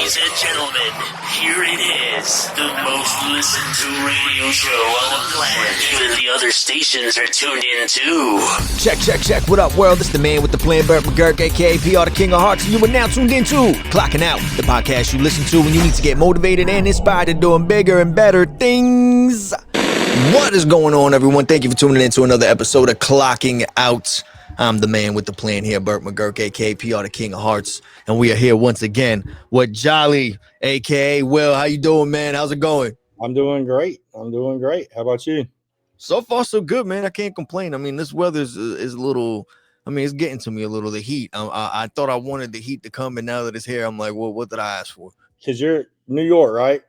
Ladies and gentlemen, here it is, the most listened to radio show on the planet. Even the other stations are tuned in too. Check. What up, world? It's the man with the plan, Burt McGurk, aka PR, the King of Hearts, and you are now tuned into Clocking Out, the podcast you listen to when you need to get motivated and inspired to doing bigger and better things. What is going on, everyone? Thank you for tuning in to another episode of Clocking Out. I'm the man with the plan here, Burt McGurk, aka PR, the King of Hearts, and we are here once again with Jolly, aka Will. How you doing, man? How's it going? I'm doing great. How about you? So far, so good, man. I can't complain. I mean, this weather is a little. I mean, it's getting to me a little. The heat. I thought I wanted the heat to come, and now that it's here, I'm like, well, what did I ask for? Because you're New York, right?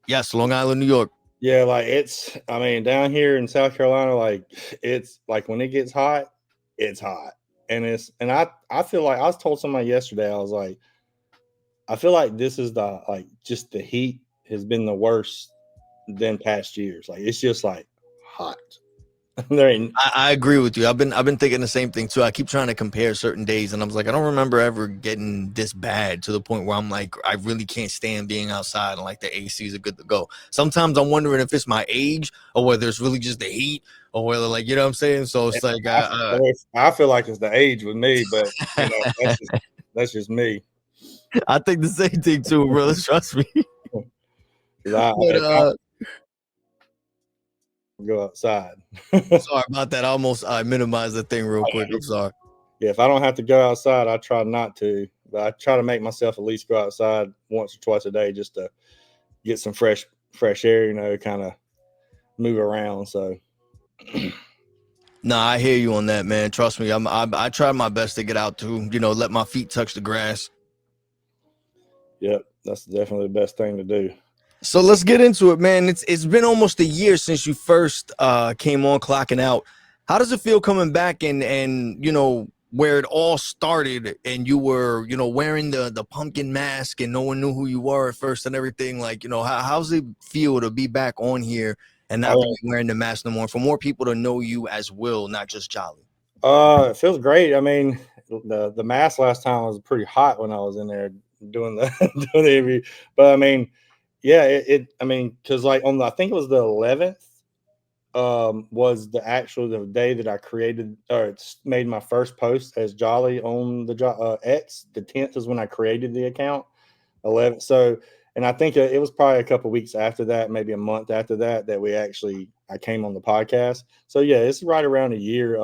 Yes, Long Island, New York. Yeah, like it's. I mean, down here in South Carolina, like it's like when it gets hot, it's hot, and I feel like I was told somebody yesterday. I was like, I feel like this is just the heat has been the worst than past years. Like it's just like hot. I agree with you. I've been thinking the same thing too. I keep trying to compare certain days, and I was like, I don't remember ever getting this bad to the point where I'm like, I really can't stand being outside, and like the ACs are good to go. Sometimes I'm wondering if it's my age or whether it's really just the heat or whether, like, you know what I'm saying. So it's like I feel like it's the age with me, but you know, that's just me. I think the same thing too, brother. Trust me. Go outside. Sorry about that. I minimized the thing real quick. I'm sorry. Yeah, if I don't have to go outside, I try not to. But I try to make myself at least go outside once or twice a day just to get some fresh air, you know, kind of move around. So Nah, I hear you on that, man. Trust me. I try my best to get out to, you know, let my feet touch the grass. Yep, that's definitely the best thing to do. So let's get into it, man. It's been almost a year since you first came on Clocking Out. How does it feel coming back and you know where it all started and you were, you know, wearing the pumpkin mask and no one knew who you were at first and everything? Like, you know, how's it feel to be back on here and not be wearing the mask no more, for more people to know you as Will, not just Jolly? It feels great. I mean, the mask last time was pretty hot when I was in there doing the doing the interview, but I mean. Yeah, I mean, because like I think it was the 11th, was the day that I created or made my first post as Jolly on the X. The 10th is when I created the account. 11th. So, and I think it was probably a couple weeks after that, maybe a month after that I came on the podcast. So yeah, it's right around a year.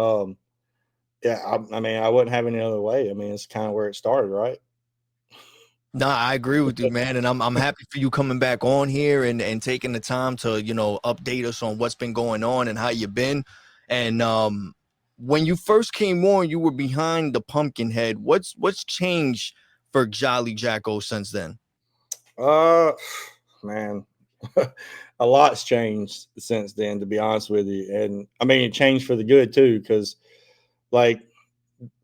Yeah, I mean, I wouldn't have any other way. I mean, it's kind of where it started, right? No, I agree with you, man, and I'm happy for you coming back on here and taking the time to, you know, update us on what's been going on and how you've been. And when you first came on, you were behind the pumpkin head. What's changed for Jolly Jack-O since then? Man, a lot's changed since then, to be honest with you. And I mean, it changed for the good too, because like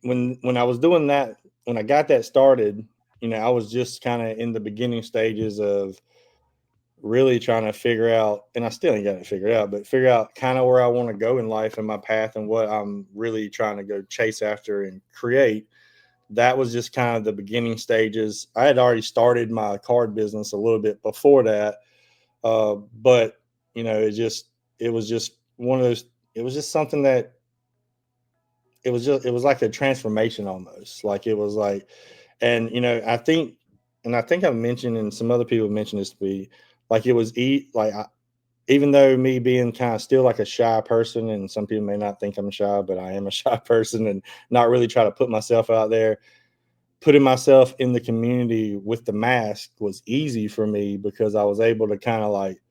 when I was doing that, when I got that started, you know, I was just kind of in the beginning stages of really trying to figure out, and I still ain't got it figured out, but figure out kind of where I want to go in life and my path and what I'm really trying to go chase after and create. That was just kind of the beginning stages. I had already started my card business a little bit before that. But you know, it was just one of those, it was just something that it was like a transformation almost. Like it was like, and you know, I think I've mentioned, and some other people mentioned this to me, like it was even though me being kind of still like a shy person, and some people may not think I'm shy, but I am a shy person and not really try to put myself out there. Putting myself in the community with the mask was easy for me because I was able to kind of like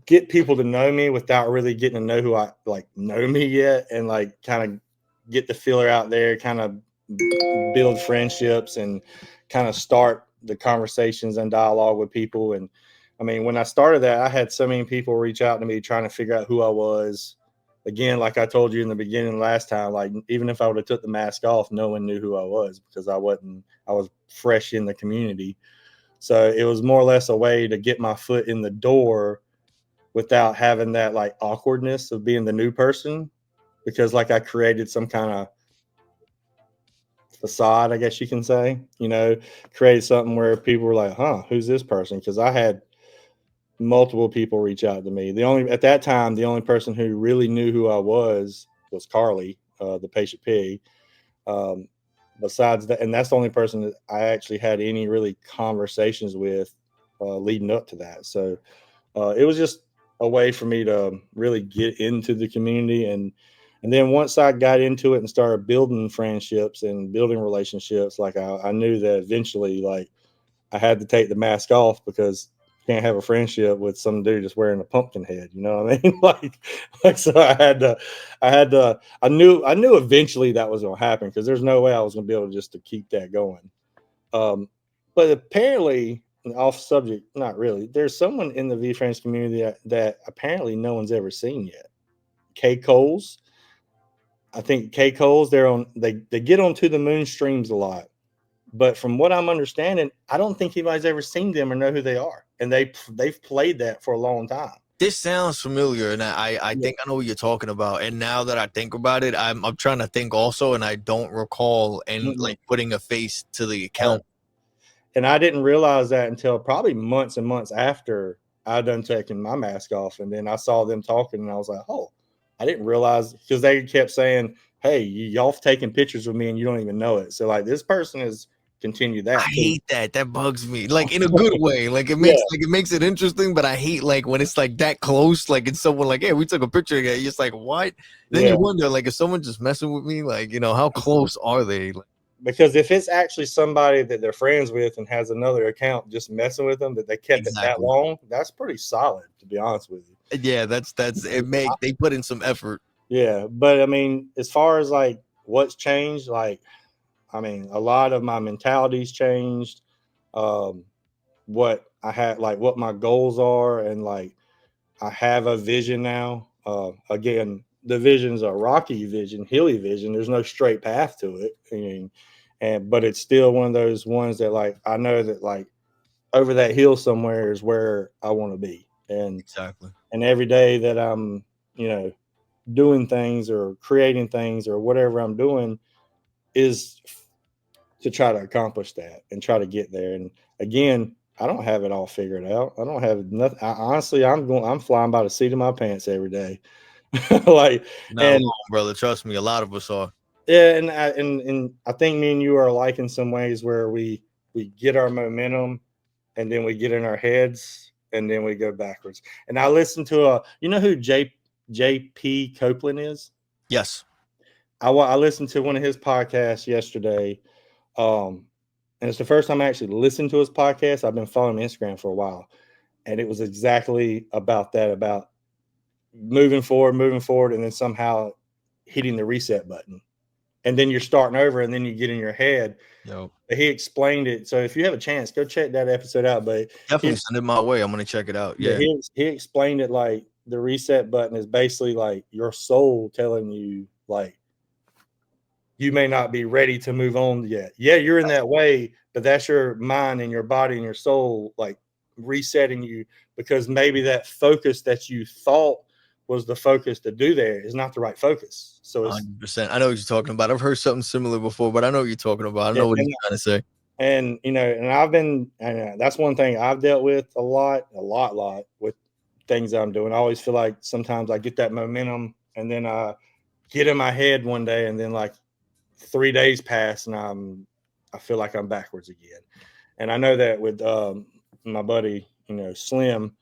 get people to know me without really getting to know who I like know me yet, and like kind of get the feeler out there, kind of build friendships and kind of start the conversations and dialogue with people. And I mean, when I started that, I had so many people reach out to me trying to figure out who I was. Again, like I told you in the beginning last time, like even if I would have took the mask off, no one knew who I was because I was fresh in the community. So it was more or less a way to get my foot in the door without having that like awkwardness of being the new person, because like I created some kind of facade, I guess you can say, create something where people were like, huh, who's this person? Because I had multiple people reach out to me. At that time, the only person who really knew who I was Carly, the patient pig. Besides that, and that's the only person that I actually had any really conversations with leading up to that. So it was just a way for me to really get into the community, and then once I got into it and started building friendships and building relationships, like I knew that eventually, like, I had to take the mask off, because you can't have a friendship with some dude just wearing a pumpkin head. You know what I mean? like so I knew eventually that was going to happen, because there's no way I was going to be able just to keep that going. But apparently, off subject, not really. There's someone in the VeeFriends community that apparently no one's ever seen yet. K Coles. I think K Coles, they get onto the moon streams a lot. But from what I'm understanding, I don't think anybody's ever seen them or know who they are. And they've played that for a long time. This sounds familiar, and I think I know what you're talking about. And now that I think about it, I'm trying to think also, and I don't recall like putting a face to the account. And I didn't realize that until probably months and months after I done taking my mask off. And then I saw them talking, and I was like, oh, I didn't realize, because they kept saying, hey, y'all taking pictures with me and you don't even know it. So like, this person has continued that. I hate that. That bugs me, like, in a good way. Like, it makes it interesting, but I hate, like, when it's like that close, like it's someone like, hey, we took a picture together. You're just like, what? Then you wonder, like, is someone just messing with me? Like, how close are they? Because if it's actually somebody that they're friends with and has another account just messing with them, that they kept it that long, that's pretty solid, to be honest with you. Yeah, that's it. They put in some effort. Yeah, but I mean, as far as like what's changed, like, I mean, a lot of my mentality's changed. What I had, like, what my goals are, and like, I have a vision now. Again, the vision's a rocky vision, hilly vision. There's no straight path to it. I mean, but it's still one of those ones that, like, I know that, like, over that hill somewhere is where I want to be. And exactly. And every day that I'm, doing things or creating things or whatever I'm doing is to try to accomplish that and try to get there. And again, I don't have it all figured out. I don't have nothing. Honestly, I'm flying by the seat of my pants every day. Like, not alone, brother. Trust me, a lot of us are. Yeah, and I think me and you are alike in some ways, where we get our momentum, and then we get in our heads, and then we go backwards. And I listened to who J.P. Copeland is? Yes. I listened to one of his podcasts yesterday. And it's the first time I actually listened to his podcast. I've been following Instagram for a while. And it was exactly about that, about moving forward, and then somehow hitting the reset button. And then you're starting over, and then you get in your head. Yo. He explained it. So if you have a chance, go check that episode out. But definitely send it my way. I'm going to check it out. Yeah. He explained it like the reset button is basically like your soul telling you, like, you may not be ready to move on yet. Yeah, you're in that way, but that's your mind and your body and your soul, like, resetting you, because maybe that focus that you thought was the focus to do there is not the right focus. So it's 100%. I know what you're talking about. I've heard something similar before, but I know what you're talking about. I know what he's trying to say. And, and that's one thing I've dealt with a lot with things I'm doing. I always feel like sometimes I get that momentum, and then I get in my head one day, and then like 3 days pass, and I feel like I'm backwards again. And I know that with my buddy, Slim,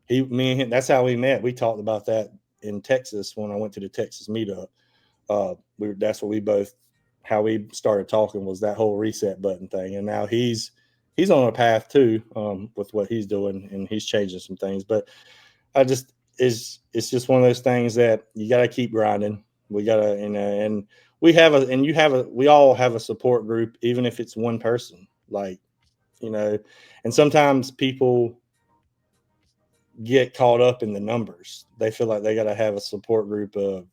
me and him, that's how we met. We talked about that in Texas when I went to the Texas meetup. That's what how we started talking, was that whole reset button thing. And now he's on a path too, with what he's doing, and he's changing some things. But it's just one of those things that you got to keep grinding. We got to, and we all have a support group, even if it's one person, like, and sometimes people get caught up in the numbers. They feel like they got to have a support group of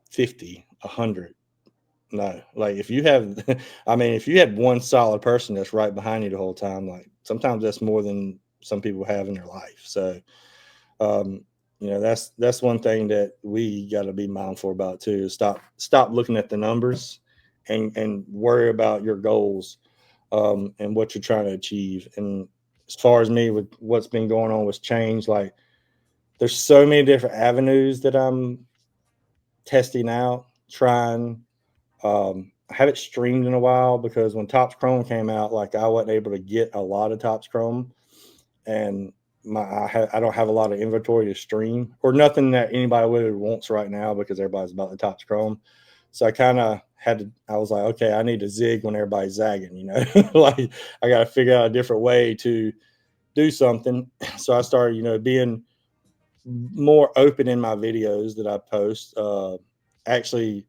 50, 100. No, like, if you have, if you had one solid person that's right behind you the whole time, like, sometimes that's more than some people have in their life. So, that's one thing that we got to be mindful about too. Stop looking at the numbers and worry about your goals and what you're trying to achieve. And as far as me, with what's been going on with change, like there's so many different avenues that I'm testing out, trying. I haven't streamed in a while because when Topps Chrome came out, like I wasn't able to get a lot of Topps Chrome, and I don't have a lot of inventory to stream, or nothing that anybody really wants right now because everybody's about the Topps Chrome. So I kind of had to. I was like, okay, I need to zig when everybody's zagging. Like I got to figure out a different way to do something. So I started, being more open in my videos that I post. Actually,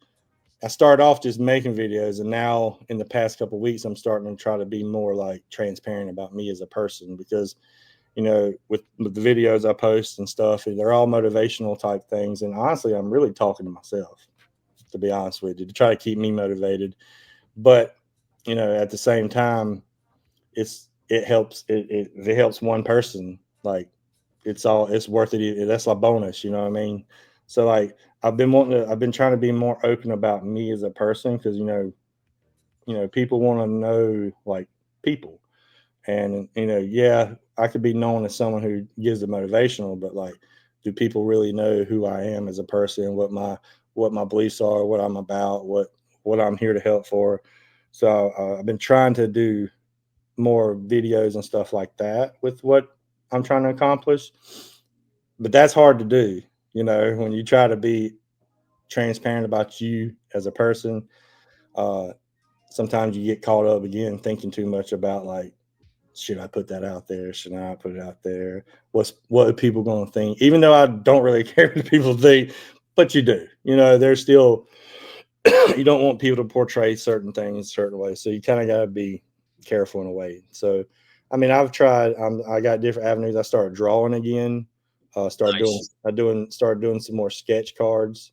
I started off just making videos, and now in the past couple of weeks, I'm starting to try to be more like transparent about me as a person, because with the videos I post and stuff, they're all motivational type things, and honestly, I'm really talking to myself, to be honest with you, to try to keep me motivated. But at the same time, it helps if it helps one person, like it's worth it. That's a bonus, you know what I mean? So like I've been trying to be more open about me as a person, because people want to know, like, people. And yeah, I could be known as someone who gives the motivational, but like, do people really know who I am as a person, what my beliefs are, what I'm about, what I'm here to help for? So I've been trying to do more videos and stuff like that with what I'm trying to accomplish. But that's hard to do, when you try to be transparent about you as a person. Uh, Sometimes you get caught up again thinking too much about, like, should I put that out there? Should I put it out there? What are people going to think? Even though I don't really care what people think, but you do. There's still you don't want people to portray certain things a certain way, so you kind of got to be careful in a way. So, I mean, I've tried. I got different avenues. I started drawing again. Nice. Started doing some more sketch cards.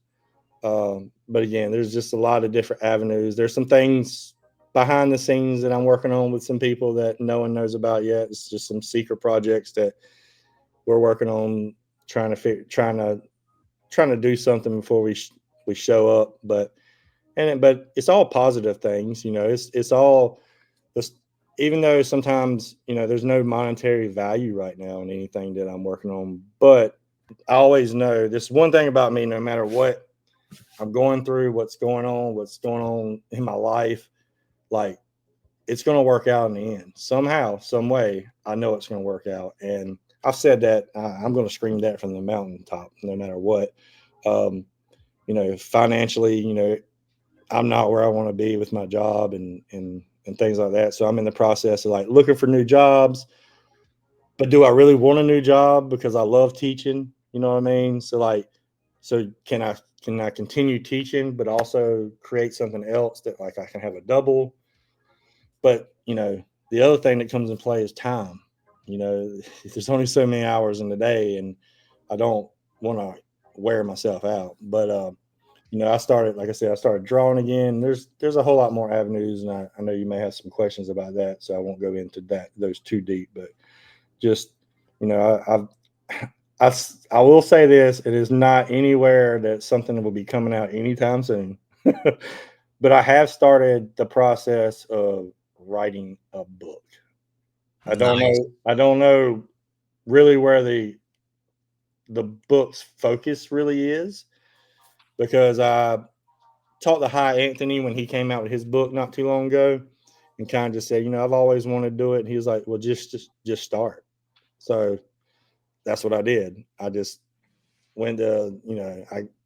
But again, there's just a lot of different avenues. There's some things behind the scenes that I'm working on with some people that no one knows about yet. It's just some secret projects that we're working on, trying to do something before we show up. But it's all positive things. It's all this. Even though sometimes there's no monetary value right now in anything that I'm working on, but I always know this one thing about me: no matter what I'm going through, what's going on in my life, like, it's going to work out in the end. Somehow, some way, I know it's going to work out. And I've said that. I'm going to scream that from the mountaintop, no matter what. Financially, I'm not where I want to be with my job and things like that. So I'm in the process of, like, looking for new jobs. But do I really want a new job? Because I love teaching. You know what I mean? So, like, can I continue teaching, but also create something else that, like, I can have a double? But the other thing that comes in play is time. There's only so many hours in the day, and I don't want to wear myself out. But like I said, I started drawing again. There's a whole lot more avenues, and I know you may have some questions about that, so I won't go into those too deep. But just I will say this: it is not anywhere that something will be coming out anytime soon. But I have started the process of writing a book. I don't Nice. know. I don't know really where the book's focus really is, because I talked to Hi Anthony when he came out with his book not too long ago, and kind of just said, I've always wanted to do it. And he was like, well, just start. So that's what I did. I just went to,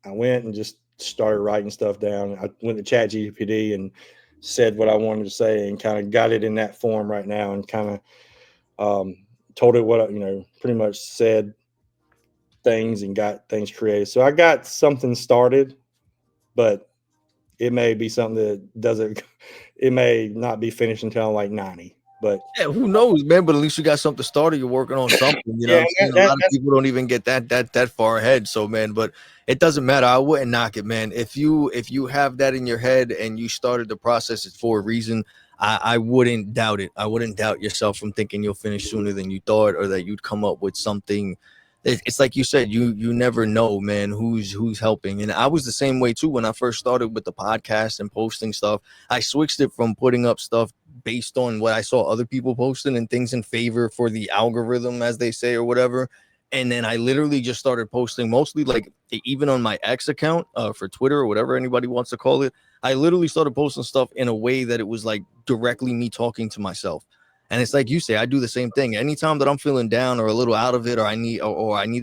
I went and just started writing stuff down. I went to ChatGPT and said what I wanted to say, and kind of got it in that form right now, and kind of told it what pretty much said things and got things created. So I got something started, but it may be something that doesn't. It may not be finished until I'm like 90. But Yeah, who knows, man? But at least you got something started. You're working on something. You know yeah, what I'm saying? A lot of people don't even get that far ahead. So, man, but it doesn't matter. I wouldn't knock it, man. If you have that in your head and you started the process, it's for a reason. I wouldn't doubt it. I wouldn't doubt yourself from thinking you'll finish sooner than you thought, or that you'd come up with something it's like you said, you never know, man, who's helping. And I was the same way too when I first started with the podcast and posting stuff. I switched it from putting up stuff based on what I saw other people posting and things in favor for the algorithm, as they say, or whatever. And then I literally just started posting mostly like even on my X account for Twitter or whatever anybody wants to call it. I literally started posting stuff in a way that it was like directly me talking to myself. And it's like you say, I do the same thing. Anytime that I'm feeling down or a little out of it, or I need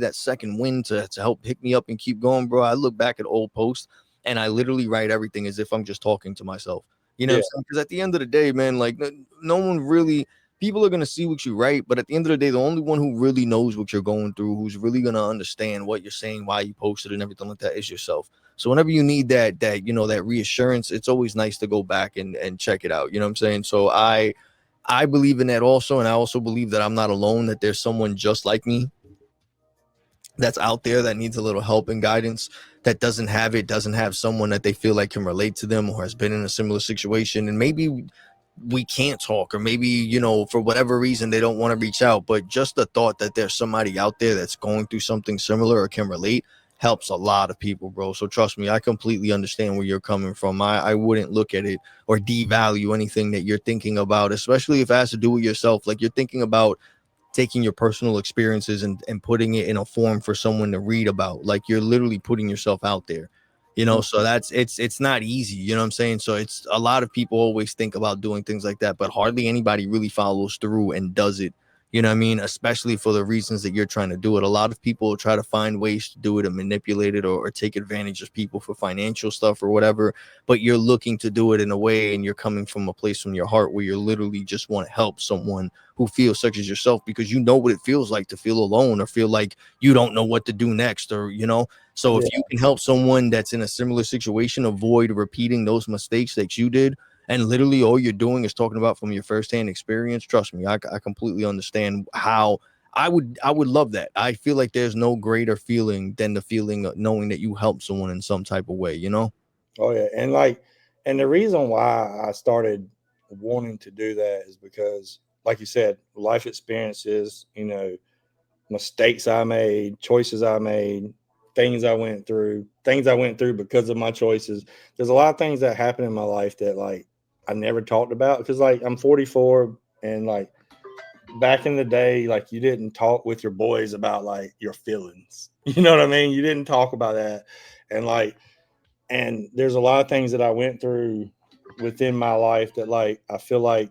that second wind to help pick me up and keep going, bro. I look back at old posts and I literally write everything as if I'm just talking to myself. You know what I'm saying? Because at the end of the day, man, like no one really, people are gonna see what you write, but at the end of the day, the only one who really knows what you're going through, who's really gonna understand what you're saying, why you posted and everything like that, is yourself. So whenever you need that that reassurance, it's always nice to go back and check it out. You know what I'm saying? So I believe in that also, and I also believe that I'm not alone, that there's someone just like me that's out there that needs a little help and guidance, that doesn't have someone that they feel like can relate to them or has been in a similar situation. And maybe we can't talk, or maybe, for whatever reason they don't want to reach out, but just the thought that there's somebody out there that's going through something similar or can relate helps a lot of people, bro. So trust me, I completely understand where you're coming from. I wouldn't look at it or devalue anything that you're thinking about, especially if it has to do with yourself. Like, you're thinking about taking your personal experiences and putting it in a form for someone to read about. Like, you're literally putting yourself out there, so it's not easy. You know what I'm saying? So it's a lot of people always think about doing things like that, but hardly anybody really follows through and does it. You know what I mean? Especially for the reasons that you're trying to do it. A lot of people try to find ways to do it and manipulate it, or take advantage of people for financial stuff or whatever. But you're looking to do it in a way, and you're coming from a place from your heart where you literally just want to help someone who feels such as yourself, because you know what it feels like to feel alone or feel like you don't know what to do next, or so if you can help someone that's in a similar situation avoid repeating those mistakes that you did, and literally all you're doing is talking about from your firsthand experience, trust me, I completely understand how I would love that. I feel like there's no greater feeling than the feeling of knowing that you helped someone in some type of way, Oh yeah, and the reason why I started wanting to do that is because, like you said, life experiences, mistakes I made, choices I made, things I went through because of my choices. There's a lot of things that happened in my life that, like, I never talked about, because, like, I'm 44, and, like, back in the day, like, you didn't talk with your boys about, like, your feelings. You know what I mean? You didn't talk about that, and and there's a lot of things that I went through within my life that, like, I feel like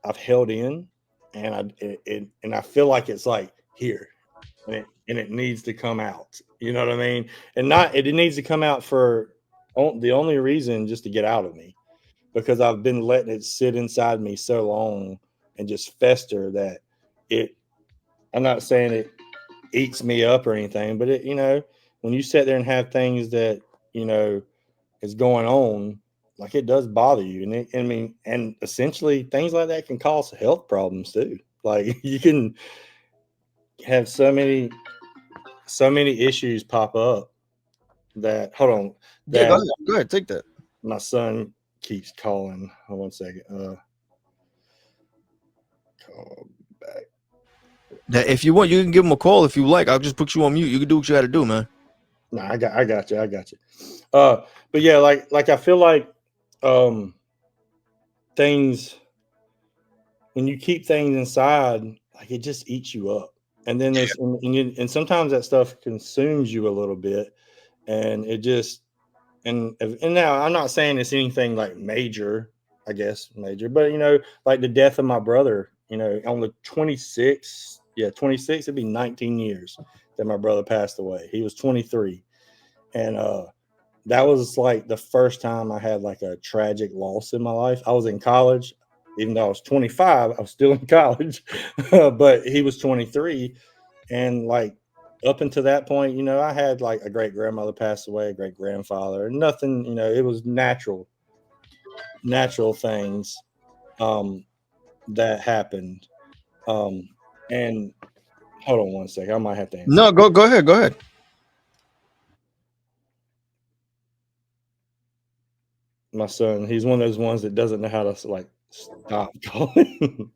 I've held in, and I feel like it's, like, here, and it needs to come out. You know what I mean? And not it needs to come out for the only reason, just to get out of me, because I've been letting it sit inside me so long and just fester that it. I'm not saying it eats me up or anything, but when you sit there and have things that you know is going on, like, it does bother you. And essentially things like that can cause health problems too. Like, you can have so many issues pop up that, hold on, Yeah, that go ahead, take that. my son keeps calling. Hold on 1 second. Call back. That if you want, you can give him a call if you like. I'll just put you on mute. You can do what you got to do, man. No, I got you. I got you. But yeah, like I feel like um things, when you keep things inside, like, it just eats you up. And then and sometimes that stuff consumes you a little bit, and it just and now I'm not saying it's anything like major, I guess major, but like the death of my brother, on the 26th, yeah, 26, it'd be 19 years that my brother passed away. He was 23. And that was like the first time I had like a tragic loss in my life. I was in college. Even though I was 25, I was still in college. But he was 23. And, like, up until that point, I had like a great grandmother pass away, a great grandfather, nothing, it was natural things that happened. And hold on 1 second. I might have to answer. No, go ahead. Go ahead. My son, he's one of those ones that doesn't know how to, like, stop calling.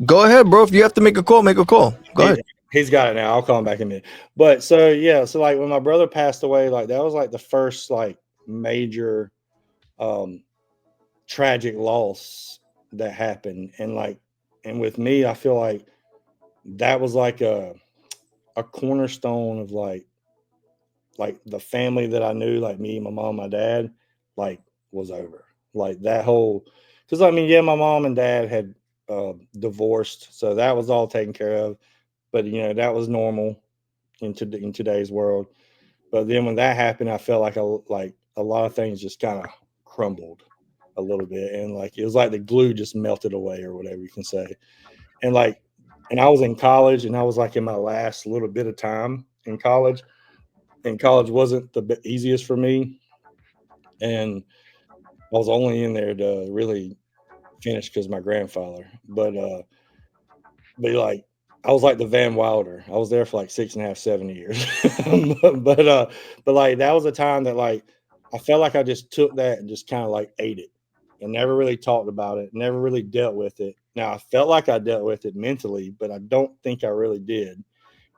Go ahead, bro. If you have to make a call, make a call. Go ahead. He's got it now. I'll call him back in a minute. But so yeah, so like when my brother passed away, like that was like the first like major um tragic loss that happened. And with me, I feel like that was like a cornerstone of like the family that I knew, like me, my mom, my dad, like was over. Like that whole, because I mean, yeah, my mom and dad had divorced, so that was all taken care of. But you know, that was normal in today's world. But then when that happened, I felt like a lot of things just kind of crumbled a little bit, and like it was like the glue just melted away, or whatever you can say. And like, and I was in college, and I was like in my last little bit of time in college, and college wasn't the easiest for me, and I was only in there to really finish because my grandfather. But like I was like the Van Wilder. I was there for like 6.5, 7 years. but but like that was a time that like I felt like I just took that and just kind of like ate it and never really talked about it, never really dealt with it. Now I felt like I dealt with it mentally, but I don't think I really did.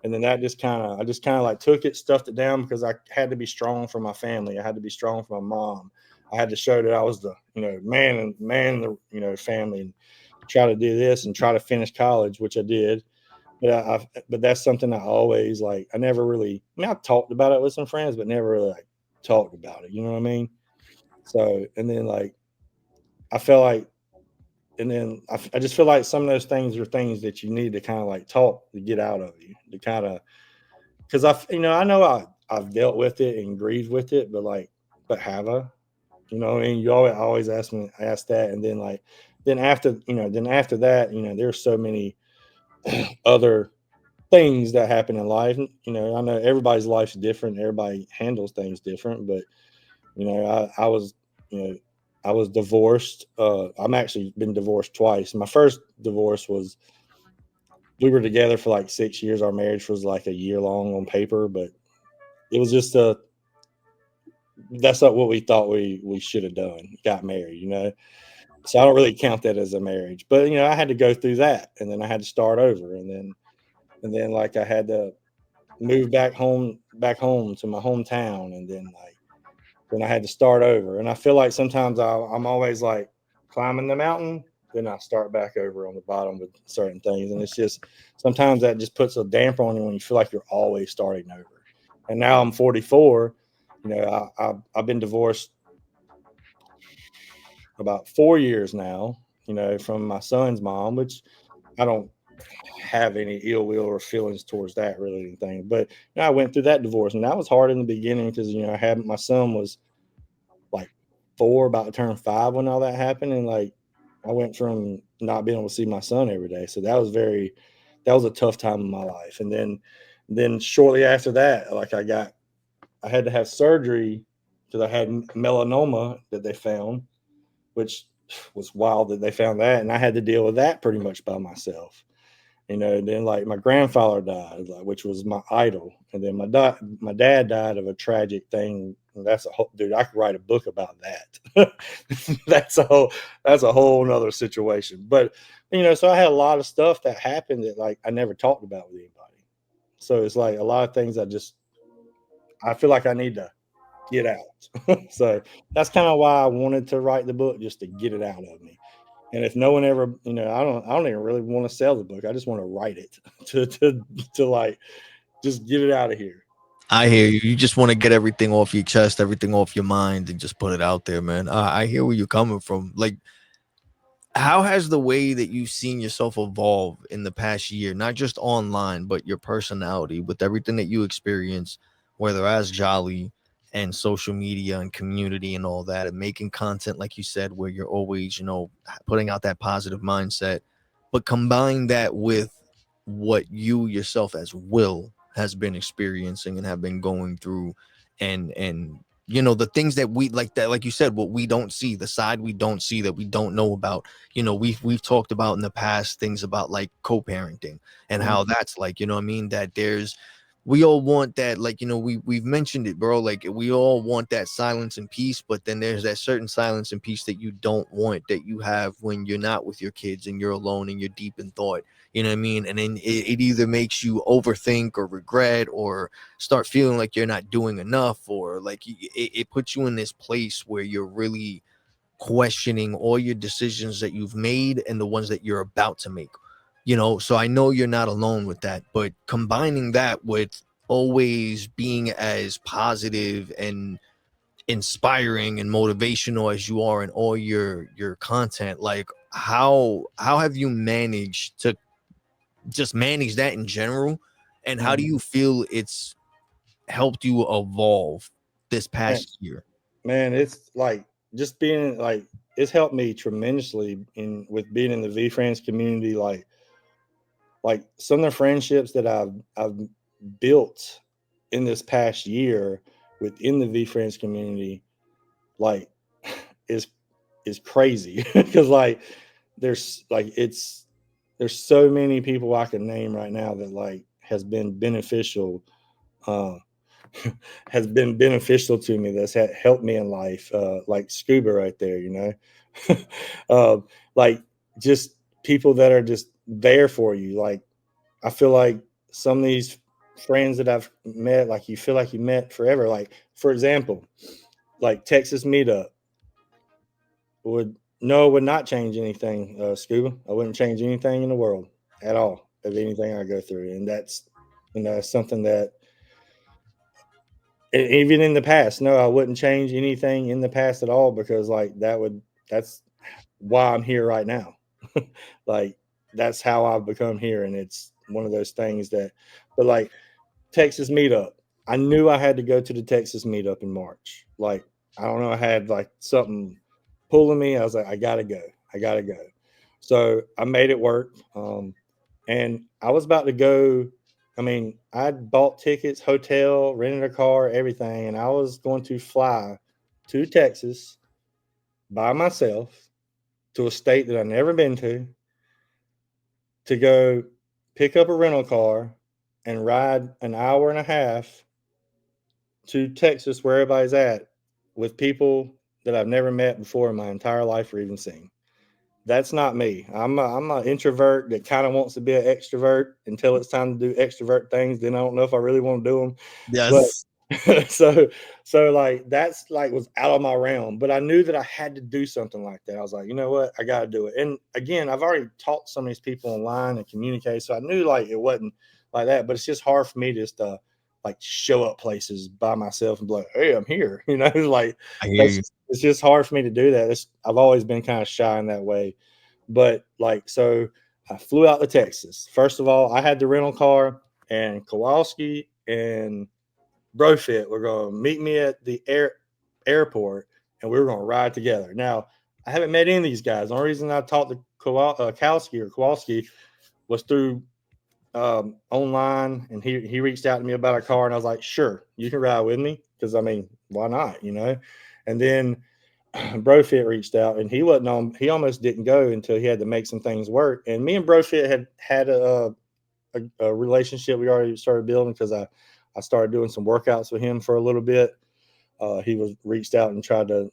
And then that just kind of I just kind of like took it, stuffed it down because I had to be strong for my family. I had to be strong for my mom. I had to show that I was the man in the family, and try to do this and try to finish college, which I did. But that's something I always like. I never really. I mean, I talked about it with some friends, but never really like talked about it. You know what I mean? So and then like I felt like, and then I just feel like some of those things are things that you need to kind of like talk to get out of you to kind of because I know I've dealt with it and grieved with it, but have I? You know what I mean? You always ask that, and then like then after that, there's so many other things that happen in life. You know, I know everybody's life's different, everybody handles things different, but I was you know I was divorced. I'm actually been divorced twice. My first divorce was we were together for like 6 years. Our marriage was like a year long on paper, but it was just a that's not what we thought we should have done. Got married. So I don't really count that as a marriage. But I had to go through that, and then I had to start over, and then like I had to move back home to my hometown, and then I had to start over. And I feel like sometimes I'm always like climbing the mountain, then I start back over on the bottom with certain things, and it's just sometimes that just puts a damper on you when you feel like you're always starting over. And now I'm 44. I've been divorced about 4 years now. From my son's mom, which I don't have any ill will or feelings towards that really anything. But I went through that divorce, and that was hard in the beginning because I had my son was like 4, about to turn 5 when all that happened, and like I went from not being able to see my son every day, so that was a tough time in my life. And then shortly after that, like I had to have surgery because I had melanoma that they found, which was wild that they found that, and I had to deal with that pretty much by myself. Then like my grandfather died, like, which was my idol, and then my dad died of a tragic thing. And that's a whole dude. I could write a book about that. that's a whole nother situation. But so I had a lot of stuff that happened that like I never talked about with anybody. So it's like a lot of things I feel like I need to get out. So that's kind of why I wanted to write the book, just to get it out of me. And if no one ever, I don't even really want to sell the book. I just want to write it to like just get it out of here. I hear you. You just want to get everything off your chest, everything off your mind, and just put it out there, man. I hear where you're coming from. Like, how has the way that you've seen yourself evolve in the past year, not just online, but your personality with everything that you experience, whether as Jolly and social media and community and all that, and making content, like you said, where you're always, putting out that positive mindset, but combine that with what you yourself as Will has been experiencing and have been going through, and the things that we like, that like you said, what we don't see, the side we don't see, that we don't know about. We've talked about in the past things about like co-parenting and how that's like, that there's we all want that, like, you know, we've mentioned it, bro. Like, we all want that silence and peace, but then there's that certain silence and peace that you don't want, that you have when you're not with your kids and you're alone and you're deep in thought. You know what I mean? And then it either makes you overthink or regret or start feeling like you're not doing enough, or like it puts you in this place where you're really questioning all your decisions that you've made and the ones that you're about to make. You know, so I know you're not alone with that, but combining that with always being as positive and inspiring and motivational as you are in all your content, like how have you managed to just manage that in general, and how do you feel it's helped you evolve this Man, past year? man, it's like just being like it's helped me tremendously in with being in the VeeFriends community. Like some of the friendships that I've built in this past year within the VeeFriends community, like is is crazy because like there's so many people I can name right now that like has been beneficial, uh, has been beneficial to me, that's helped me in life, like Scuba right there, you know. uh, like just people that are just there for you. Like I feel like some of these friends that I've met, like you feel like you met forever. Like for example, like Texas meetup would not change anything, Scuba. I wouldn't change anything in the world at all of anything I go through, and that's something that even in the past, no, I wouldn't change anything in the past at all, because like that's why I'm here right now. Like that's how I've become here, and it's one of those things that, but like Texas meetup, I knew I had to go to the Texas meetup in March. Like I don't know, I had like something pulling me. I was like, I gotta go, I gotta go. So I made it work, and I was about to go. I mean, I'd bought tickets, hotel, rented a car, everything, and I was going to fly to Texas by myself to a state that I've never been to go pick up a rental car and ride an hour and a half to Texas, where everybody's at, with people that I've never met before in my entire life or even seen. That's not me. I'm an introvert that kind of wants to be an extrovert until it's time to do extrovert things. Then I don't know if I really want to do them. But Yes. so like that's like was out of my realm. But I knew that I had to do something like that. I was like, you know what, I got to do it. And again, I've already taught some of these people online and communicate, so I knew like it wasn't like that. But it's just hard for me just to like show up places by myself and be like, hey, I'm here. You know, like I hear you. that's it's just hard for me to do that. I've always been kind of shy in that way. But like, so I flew out to Texas. First of all, I had the rental car, and Kowalski and Brofit were going to meet me at the airport, and we were going to ride together. Now, I haven't met any of these guys. The only reason I talked to Kowalski was through online, and he reached out to me about a car, and I was like, sure, you can ride with me, because I mean, why not, you know? And then Brofit reached out, and he wasn't on. He almost didn't go until he had to make some things work. And me and Brofit had a relationship we already started building, because I started doing some workouts with him for a little bit. He was reached out and tried to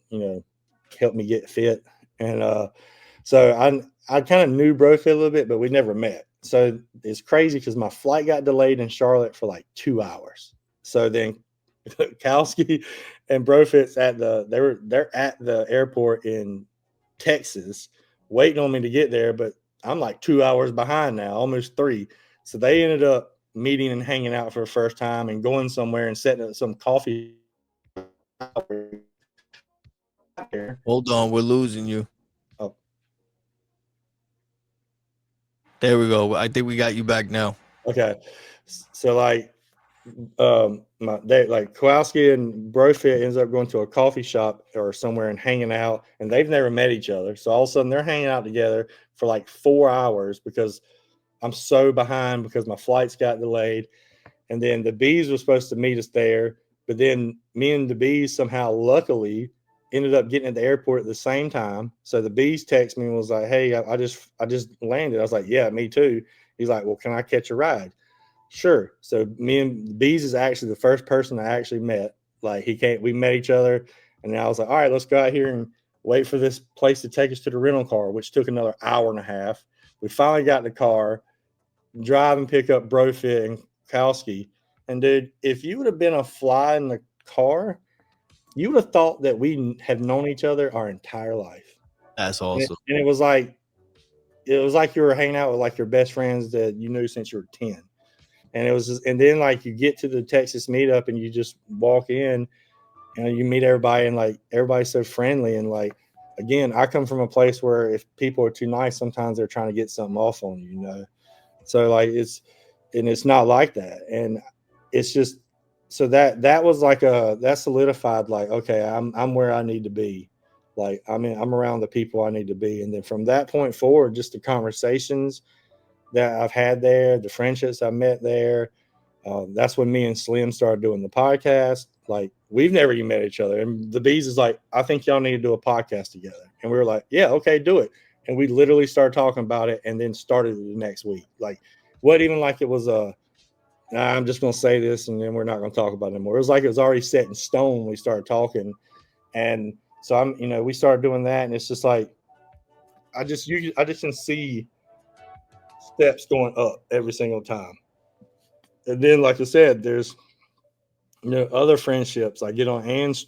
help me get fit, and so I kind of knew Brofit a little bit, but we never met. So it's crazy because my flight got delayed in Charlotte for like 2 hours. So then Kowski and Brofit's they're at the airport in Texas waiting on me to get there, but I'm like 2 hours behind now, almost three. So they ended up meeting and hanging out for the first time and going somewhere and setting up some coffee there. Hold on, we're losing you. Oh, There we go. I think we got you back now. okay. So like like Kowalski and Brofit ends up going to a coffee shop or somewhere and hanging out, and they've never met each other. So all of a sudden they're hanging out together for like 4 hours because I'm so behind because my flights got delayed. And then the bees were supposed to meet us there, but then me and the bees somehow luckily ended up getting at the airport at the same time. So the bees text me and was like, hey, I just landed. I was like, yeah, me too. He's like, well, can I catch a ride? Sure. So me and Bees is actually the first person I actually met. Like we met each other, and then I was like, all right, let's go out here and wait for this place to take us to the rental car, which took another hour and a half. We finally got in the car, drive and pick up Brofit and Kowski. And dude, if you would have been a fly in the car, you would have thought that we have known each other our entire life. That's And awesome. it was like you were hanging out with like your best friends that you knew since you were 10. And it was just, and then like you get to the Texas meetup and you just walk in and you meet everybody, and like everybody's so friendly. And like, again, I come from a place where if people are too nice, sometimes they're trying to get something off on you, you know? So like it's not like that. And it's just, so that was like that solidified, like, okay, I'm where I need to be. Like, I mean, I'm around the people I need to be. And then from that point forward, just the conversations that I've had there, the friendships I met there. That's when me and Slim started doing the podcast. Like, we've never even met each other. And the Bees is like, I think y'all need to do a podcast together. And we were like, yeah, okay, do it. And we literally started talking about it and then started the next week. Like, what even like it was I'm just going to say this and then we're not going to talk about it anymore. It was like it was already set in stone when we started talking. And so we started doing that. And it's just like, I just can see steps going up every single time. And then, like I said, there's other friendships. I get on Ann's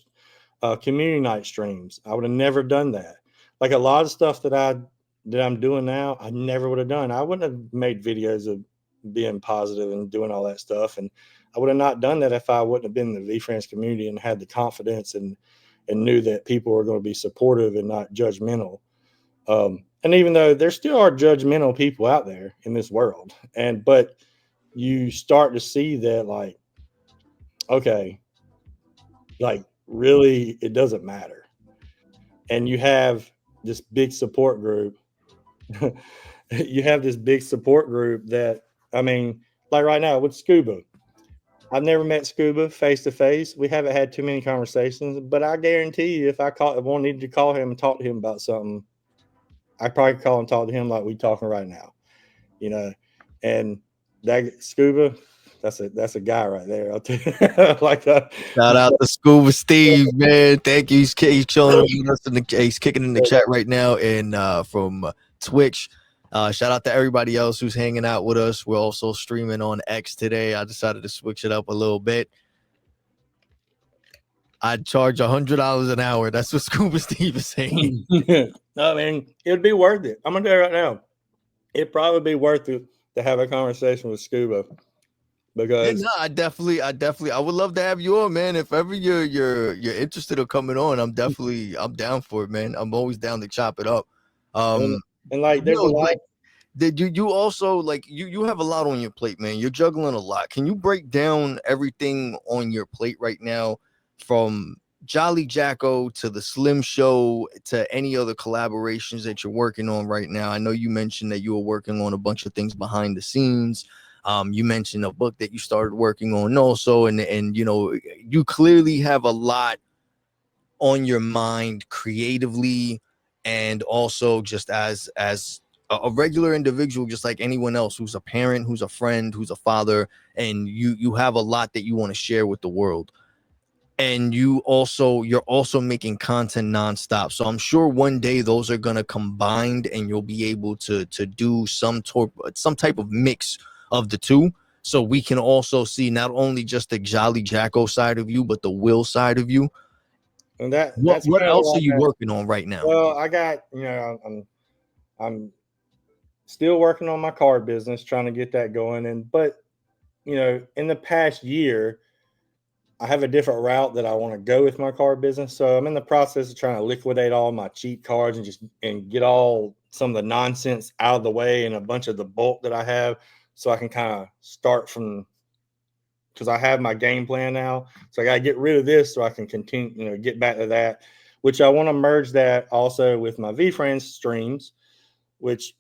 community night streams. I would have never done that. Like a lot of stuff that I'm doing now, I never would have done. I wouldn't have made videos of being positive and doing all that stuff, and I would have not done that if I wouldn't have been in the VeeFriends community and had the confidence and knew that people were going to be supportive and not judgmental. And even though there still are judgmental people out there in this world, but you start to see that, like, okay, like really, it doesn't matter. And you have this big support group. You have this big support group that, I mean, like right now with Scuba, I've never met Scuba face to face. We haven't had too many conversations, but I guarantee you, if I needed to call him and talk to him about something, I probably call and talk to him like we talking right now, you know. And that Scuba, that's a guy right there. I'll tell you. Like that. Shout out to Scuba Steve, man. Thank you. He's chilling with us he's kicking in the chat right now, and from Twitch. Shout out to everybody else who's hanging out with us. We're also streaming on X today. I decided to switch it up a little bit. I'd charge $100 an hour. That's what Scuba Steve is saying. I mean, it'd be worth it. I'm gonna tell you right now, it'd probably be worth it to have a conversation with Scuba. Because I would love to have you on, man. If ever you're interested in coming on, I'm down for it, man. I'm always down to chop it up. and like there's a lot. Did you also like you have a lot on your plate, man? You're juggling a lot. Can you break down everything on your plate right now, from Jolly Jack-O to the Slim Show to any other collaborations that you're working on right now? I know you mentioned that you were working on a bunch of things behind the scenes. You mentioned a book that you started working on also, and you clearly have a lot on your mind creatively, and also just as a regular individual, just like anyone else who's a parent, who's a friend, who's a father, and you have a lot that you want to share with the world. And you're also making content nonstop. So I'm sure one day those are gonna combine, and you'll be able to do some type of mix of the two. So we can also see not only just the Jolly Jack-O side of you, but the Will side of you. And What else are you working on right now? Well, I got, I'm still working on my car business, trying to get that going. But in the past year, I have a different route that I want to go with my car business. So I'm in the process of trying to liquidate all my cheap cars and get all some of the nonsense out of the way and a bunch of the bulk that I have, so I can kind of start from, because I have my game plan now. So I got to get rid of this so I can continue, get back to that, which I want to merge that also with my VeeFriends streams, which,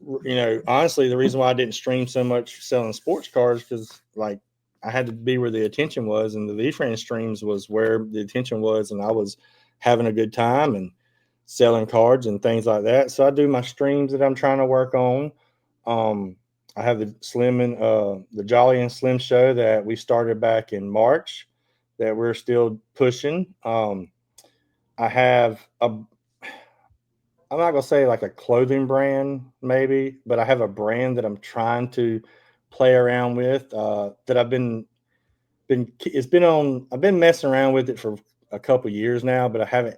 honestly, the reason why I didn't stream so much selling sports cars, because like I had to be where the attention was, and the VeeFriends streams was where the attention was, and I was having a good time and selling cards and things like that. So I do my streams that I'm trying to work on. I have the Jolly and Slim show that we started back in March that we're still pushing. I have I'm not gonna say like a clothing brand maybe, but I have a brand that I'm trying to play around with that I've been messing around with it for a couple years now, but I haven't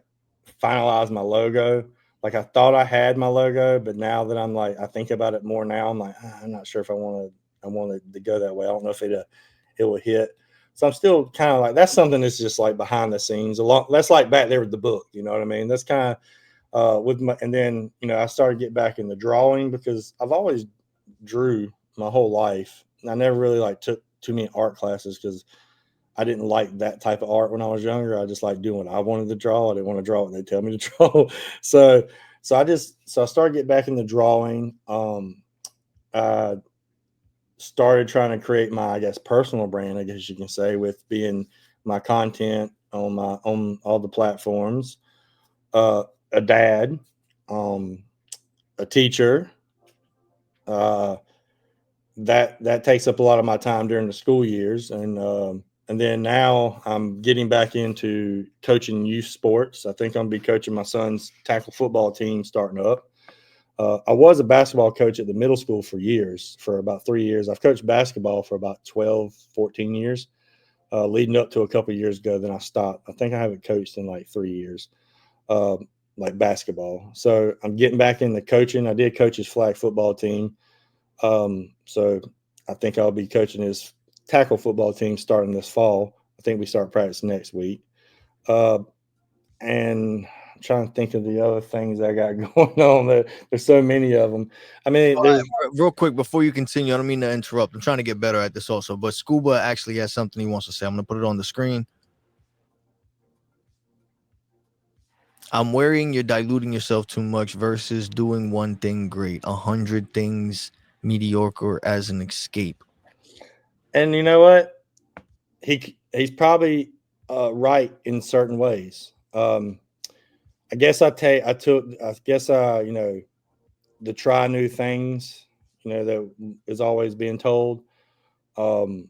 finalized my logo. Like I thought I had my logo, but now that I think about it more now, I'm like, I'm not sure if I want it to go that way. I don't know if it will hit. So I'm still kind of like, that's something that's just like behind the scenes a lot. That's like back there with the book, you know what I mean? That's kind of, and then, I started getting back in the drawing because I've always drew my whole life. I never really like took too many art classes because I didn't like that type of art when I was younger. I just like doing what I wanted to draw. I didn't want to draw what they tell me to draw. so, so I started getting back in the drawing. I started trying to create my, I guess, personal brand, I guess you can say, with being my content on all the platforms. A dad, a teacher. Uh, that takes up a lot of my time during the school years, and then now I'm getting back into coaching youth sports. I think I'm gonna be coaching my son's tackle football team starting up. I was a basketball coach at the middle school for about 3 years. I've coached basketball for about 12, 14 years, leading up to a couple of years ago. Then I stopped. I think I haven't coached in like 3 years, uh, like basketball. So I'm getting back into coaching. I did coach his flag football team. So I think I'll be coaching his tackle football team starting this fall. I think we start practice next week. Uh, and I'm trying to think of the other things I got going on. There's so many of them. I mean, there's Real quick before you continue, I don't mean to interrupt. I'm trying to get better at this also, but Scuba actually has something he wants to say. I'm going to put it on the screen. I'm worrying you're diluting yourself too much versus doing one thing great, 100 things mediocre as an escape. and you know what? He's probably right in certain ways. I guess I guess to try new things, that is always being told. Um,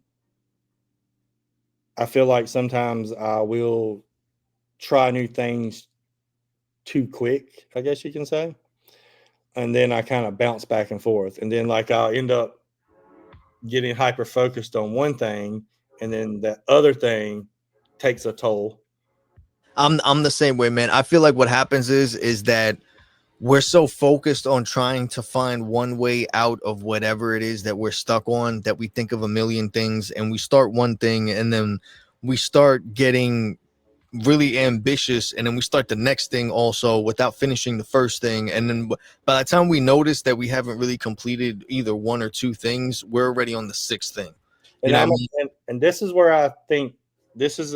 I feel like sometimes I will try new things too quick, I guess you can say. And then I kind of bounce back and forth. And then like I'll end up getting hyper focused on one thing, and then that other thing takes a toll. I'm the same way, man. I feel like what happens is that we're so focused on trying to find one way out of whatever it is that we're stuck on that we think of a million things, and we start one thing and then we start getting really ambitious, and then we start the next thing also without finishing the first thing, and then by the time we notice that we haven't really completed either one or two things, we're already on the sixth thing. You And know what I'm I mean? and this is where I think this is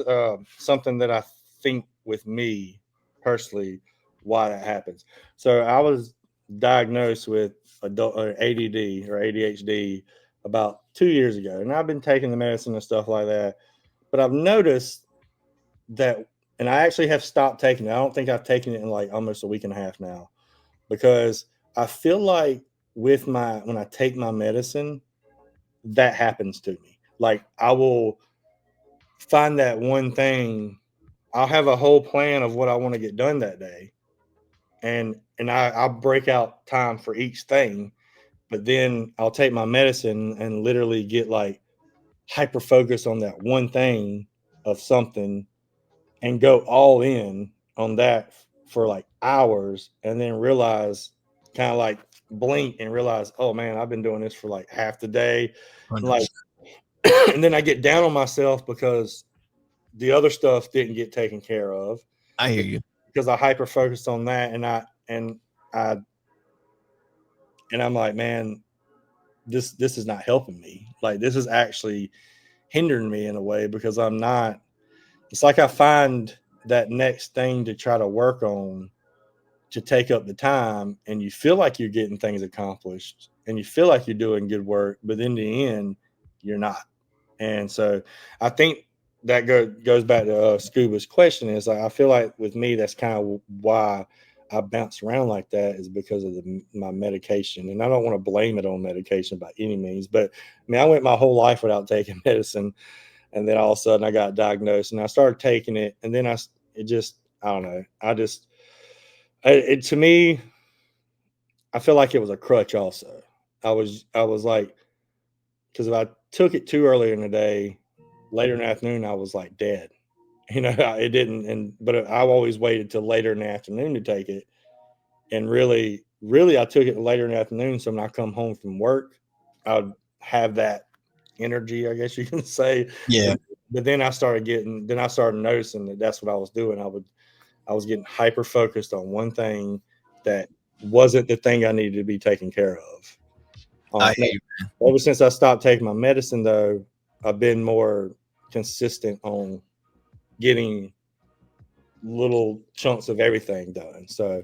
something that I think with me personally why that happens. So I was diagnosed with adult ADD or ADHD about 2 years ago, and I've been taking the medicine and stuff like that. But I've noticed that, and I actually have stopped taking it. I don't think I've taken it in like almost a week and a half now, because I feel like when I take my medicine, that happens to me. Like I will find that one thing. I'll have a whole plan of what I want to get done that day, I'll break out time for each thing. But then I'll take my medicine and literally get like hyper focused on that one thing of something and go all in on that for like hours, and then realize, kind of like blink and realize, oh man, I've been doing this for like half the day. And like 100%. and then I get down on myself because the other stuff didn't get taken care of, I hear you. because I hyper focused on that, I and I'm like, man, this is not helping me. Like this is actually hindering me in a way, because I'm not. It's like I find that next thing to try to work on to take up the time, and you feel like you're getting things accomplished and you feel like you're doing good work, but in the end, you're not. And so I think that goes back to Scuba's question, is like, I feel like with me, that's kind of why I bounce around like that is because of my medication. And I don't want to blame it on medication by any means, but I mean, I went my whole life without taking medicine. And then all of a sudden I got diagnosed and I started taking it. And then I don't know. To me, I feel like it was a crutch also. I was like, because if I took it too early in the day, later in the afternoon, I was like dead. It didn't. But I always waited till later in the afternoon to take it. And really, I took it later in the afternoon. So when I come home from work, I would have that energy, I guess you can say. Yeah. But then I started noticing that that's what I was doing. I was getting hyper focused on one thing that wasn't the thing I needed to be taken care of. I hear you, man. Ever since I stopped taking my medicine, though, I've been more consistent on getting little chunks of everything done. So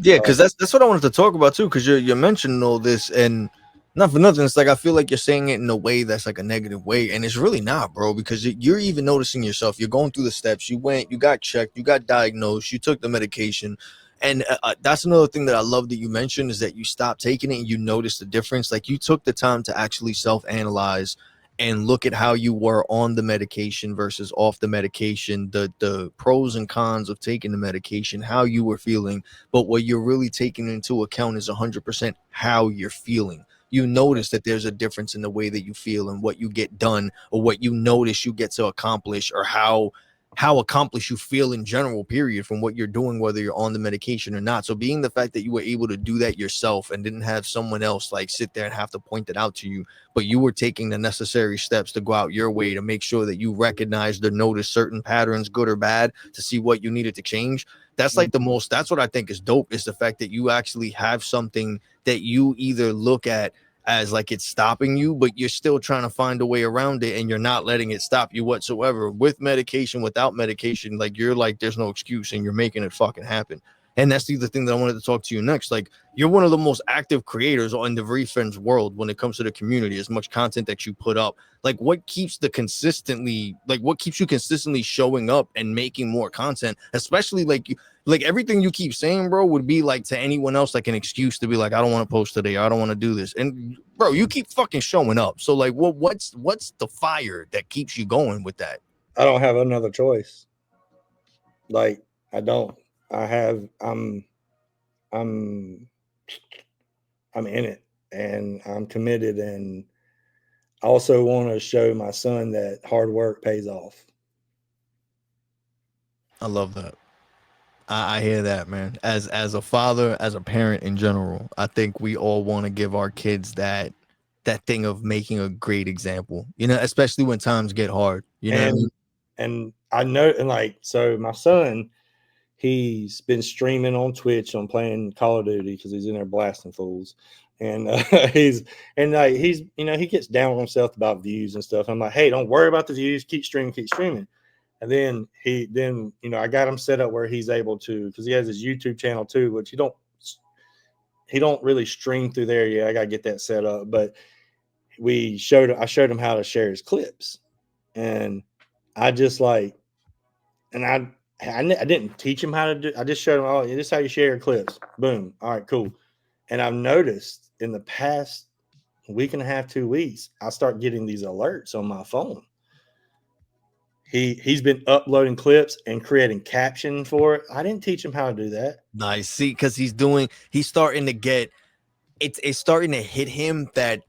Yeah, because that's what I wanted to talk about too. Because you're mentioning all this, and not for nothing, it's like I feel like you're saying it in a way that's like a negative way, and it's really not, bro. Because you're even noticing yourself. You're going through the steps. You got checked, you got diagnosed, you took the medication, and that's another thing that I love that you mentioned is that you stopped taking it and you noticed the difference. Like you took the time to actually self-analyze and look at how you were on the medication versus off the medication, the pros and cons of taking the medication, how you were feeling. But what you're really taking into account is 100% how you're feeling. You notice that there's a difference in the way that you feel and what you get done, or what you notice you get to accomplish, or how accomplished you feel in general, period, from what you're doing, whether you're on the medication or not. So being the fact that you were able to do that yourself and didn't have someone else like sit there and have to point it out to you, but you were taking the necessary steps to go out your way to make sure that you recognized or noticed certain patterns, good or bad, to see what you needed to change. That's like that's what I think is dope, is the fact that you actually have something that you either look at as like it's stopping you, but you're still trying to find a way around it, and you're not letting it stop you whatsoever. With medication, without medication, like you're like, there's no excuse, and you're making it fucking happen. And that's the other thing that I wanted to talk to you next. Like, you're one of the most active creators in the VeeFriends world when it comes to the community, as much content that you put up. Like, what keeps you consistently showing up and making more content, especially like everything you keep saying, bro, would be like to anyone else like an excuse to be like, I don't want to post today, I don't want to do this. And bro, you keep fucking showing up. So like, what's the fire that keeps you going with that? I don't have another choice. Like, I don't. I'm in it, and I'm committed, and I also want to show my son that hard work pays off. I love that. I hear that, man. As a father, as a parent in general, I think we all want to give our kids that thing of making a great example, especially when times get hard, what I mean? And I know, and like, so my son, he's been streaming on Twitch on playing Call of Duty because he's in there blasting fools. And he gets down on himself about views and stuff. I'm like, hey, don't worry about the views. Keep streaming. And then I got him set up where he's able to, because he has his YouTube channel too, which he don't really stream through there yet. I got to get that set up. But I showed him how to share his clips. And I just like, and I didn't teach him how to do. I just showed him, oh, this is how you share your clips. Boom. All right, cool. And I've noticed in the past week and a half, 2 weeks, I start getting these alerts on my phone. He's been uploading clips and creating caption for it. I didn't teach him how to do that. Nice. See, because he's starting to get, it's starting to hit him that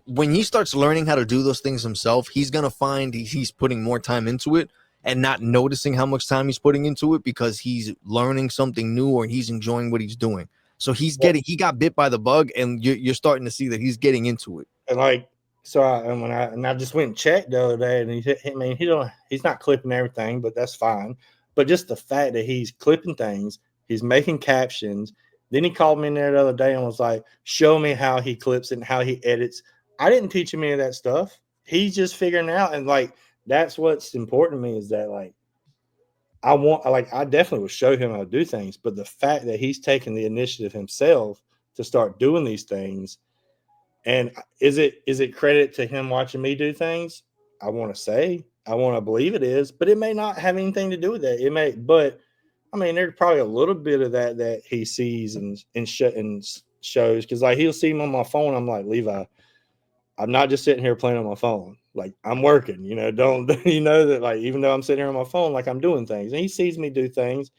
when he starts learning how to do those things himself, he's gonna find he's putting more time into it and not noticing how much time he's putting into it, because he's learning something new or he's enjoying what he's doing. So he got bit by the bug, and you're starting to see that he's getting into it. And like, so I just went and checked the other day, and he's not clipping everything, but that's fine. But just the fact that he's clipping things, he's making captions. Then he called me in there the other day and was like, show me how he clips and how he edits. I didn't teach him any of that stuff. He's just figuring it out. And like, that's what's important to me, is that like, I definitely will show him how to do things, but the fact that he's taking the initiative himself to start doing these things. And is it credit to him watching me do things? I want to believe it is, but it may not have anything to do with that. It may, but I mean, there's probably a little bit of that he sees and shows, because like he'll see me on my phone. I'm like, Levi, I'm not just sitting here playing on my phone. Like I'm working, don't, that like, even though I'm sitting here on my phone, like I'm doing things, and he sees me do things,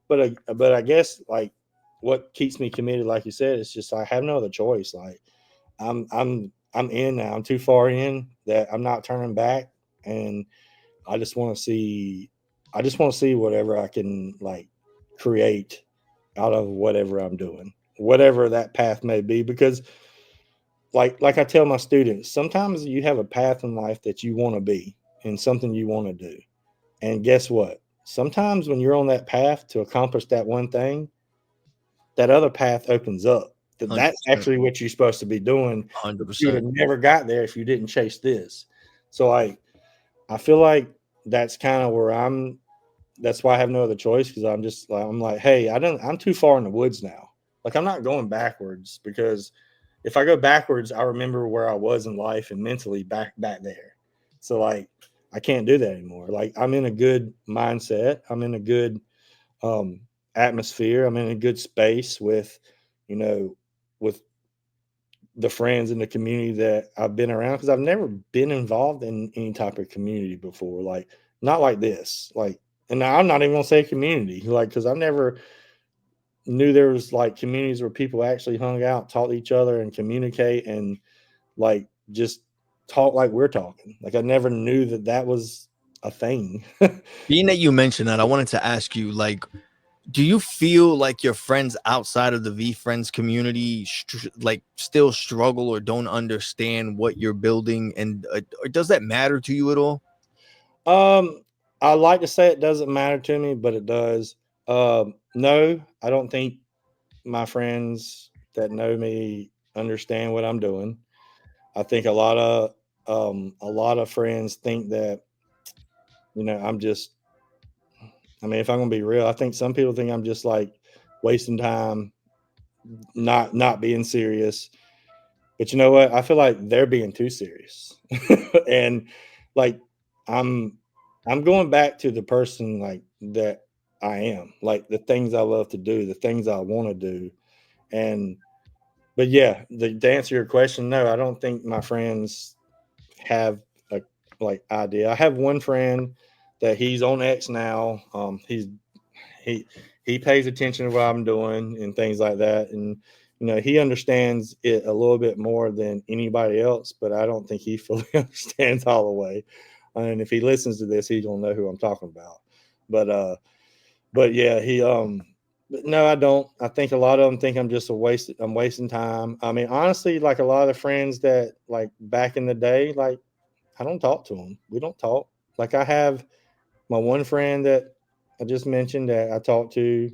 but I guess like what keeps me committed, like you said, is just I have no other choice. Like I'm in now. I'm too far in that I'm not turning back, and I just want to see. I just want to see whatever I can like create out of whatever I'm doing, whatever that path may be. Because like I tell my students, sometimes you have a path in life that you want to be and something you want to do. And guess what? Sometimes when you're on that path to accomplish that one thing, that other path opens up. That's 100%. actually what you're supposed to be doing. But you would 100%. have never got there if you didn't chase this. So I feel like that's kind of where I'm. That's why I have no other choice, because I'm like, hey, I'm too far in the woods now. Like I'm not going backwards, because if I go backwards, I remember where I was in life and mentally back there. So like I can't do that anymore. Like I'm in a good mindset. I'm in a good um, atmosphere. I'm in a good space with, with the friends in the community that I've been around, because I've never been involved in any type of community before. Like not like this. Like, and I'm not even gonna say community, like, because I never knew there was like communities where people actually hung out, talked to each other, and communicate, and like just talk like we're talking. Like I never knew that was a thing. Being that you mentioned that, I wanted to ask you, like, do you feel like your friends outside of the VeeFriends community like still struggle or don't understand what you're building, and or does that matter to you at all? I like to say it doesn't matter to me, but it does. No, I don't think my friends that know me understand what I'm doing. I think a lot of friends think that, I'm just, I mean, if I'm gonna be real, I think some people think I'm just like wasting time, not being serious. But you know what? I feel like they're being too serious. And like I'm I'm going back to the person like that I am, like the things I love to do, the things I want to do. And but yeah, to answer your question, no, I don't think my friends have a like idea. I have one friend that he's on X now. He he pays attention to what I'm doing and things like that, and he understands it a little bit more than anybody else, but I don't think he fully understands all the way. And if he listens to this, he's gonna know who I'm talking about. But but yeah, but no, I don't. I think a lot of them think I'm just I'm wasting time. I mean, honestly, like a lot of the friends that like back in the day, like I don't talk to them. We don't talk. Like I have my one friend that I just mentioned that I talk to,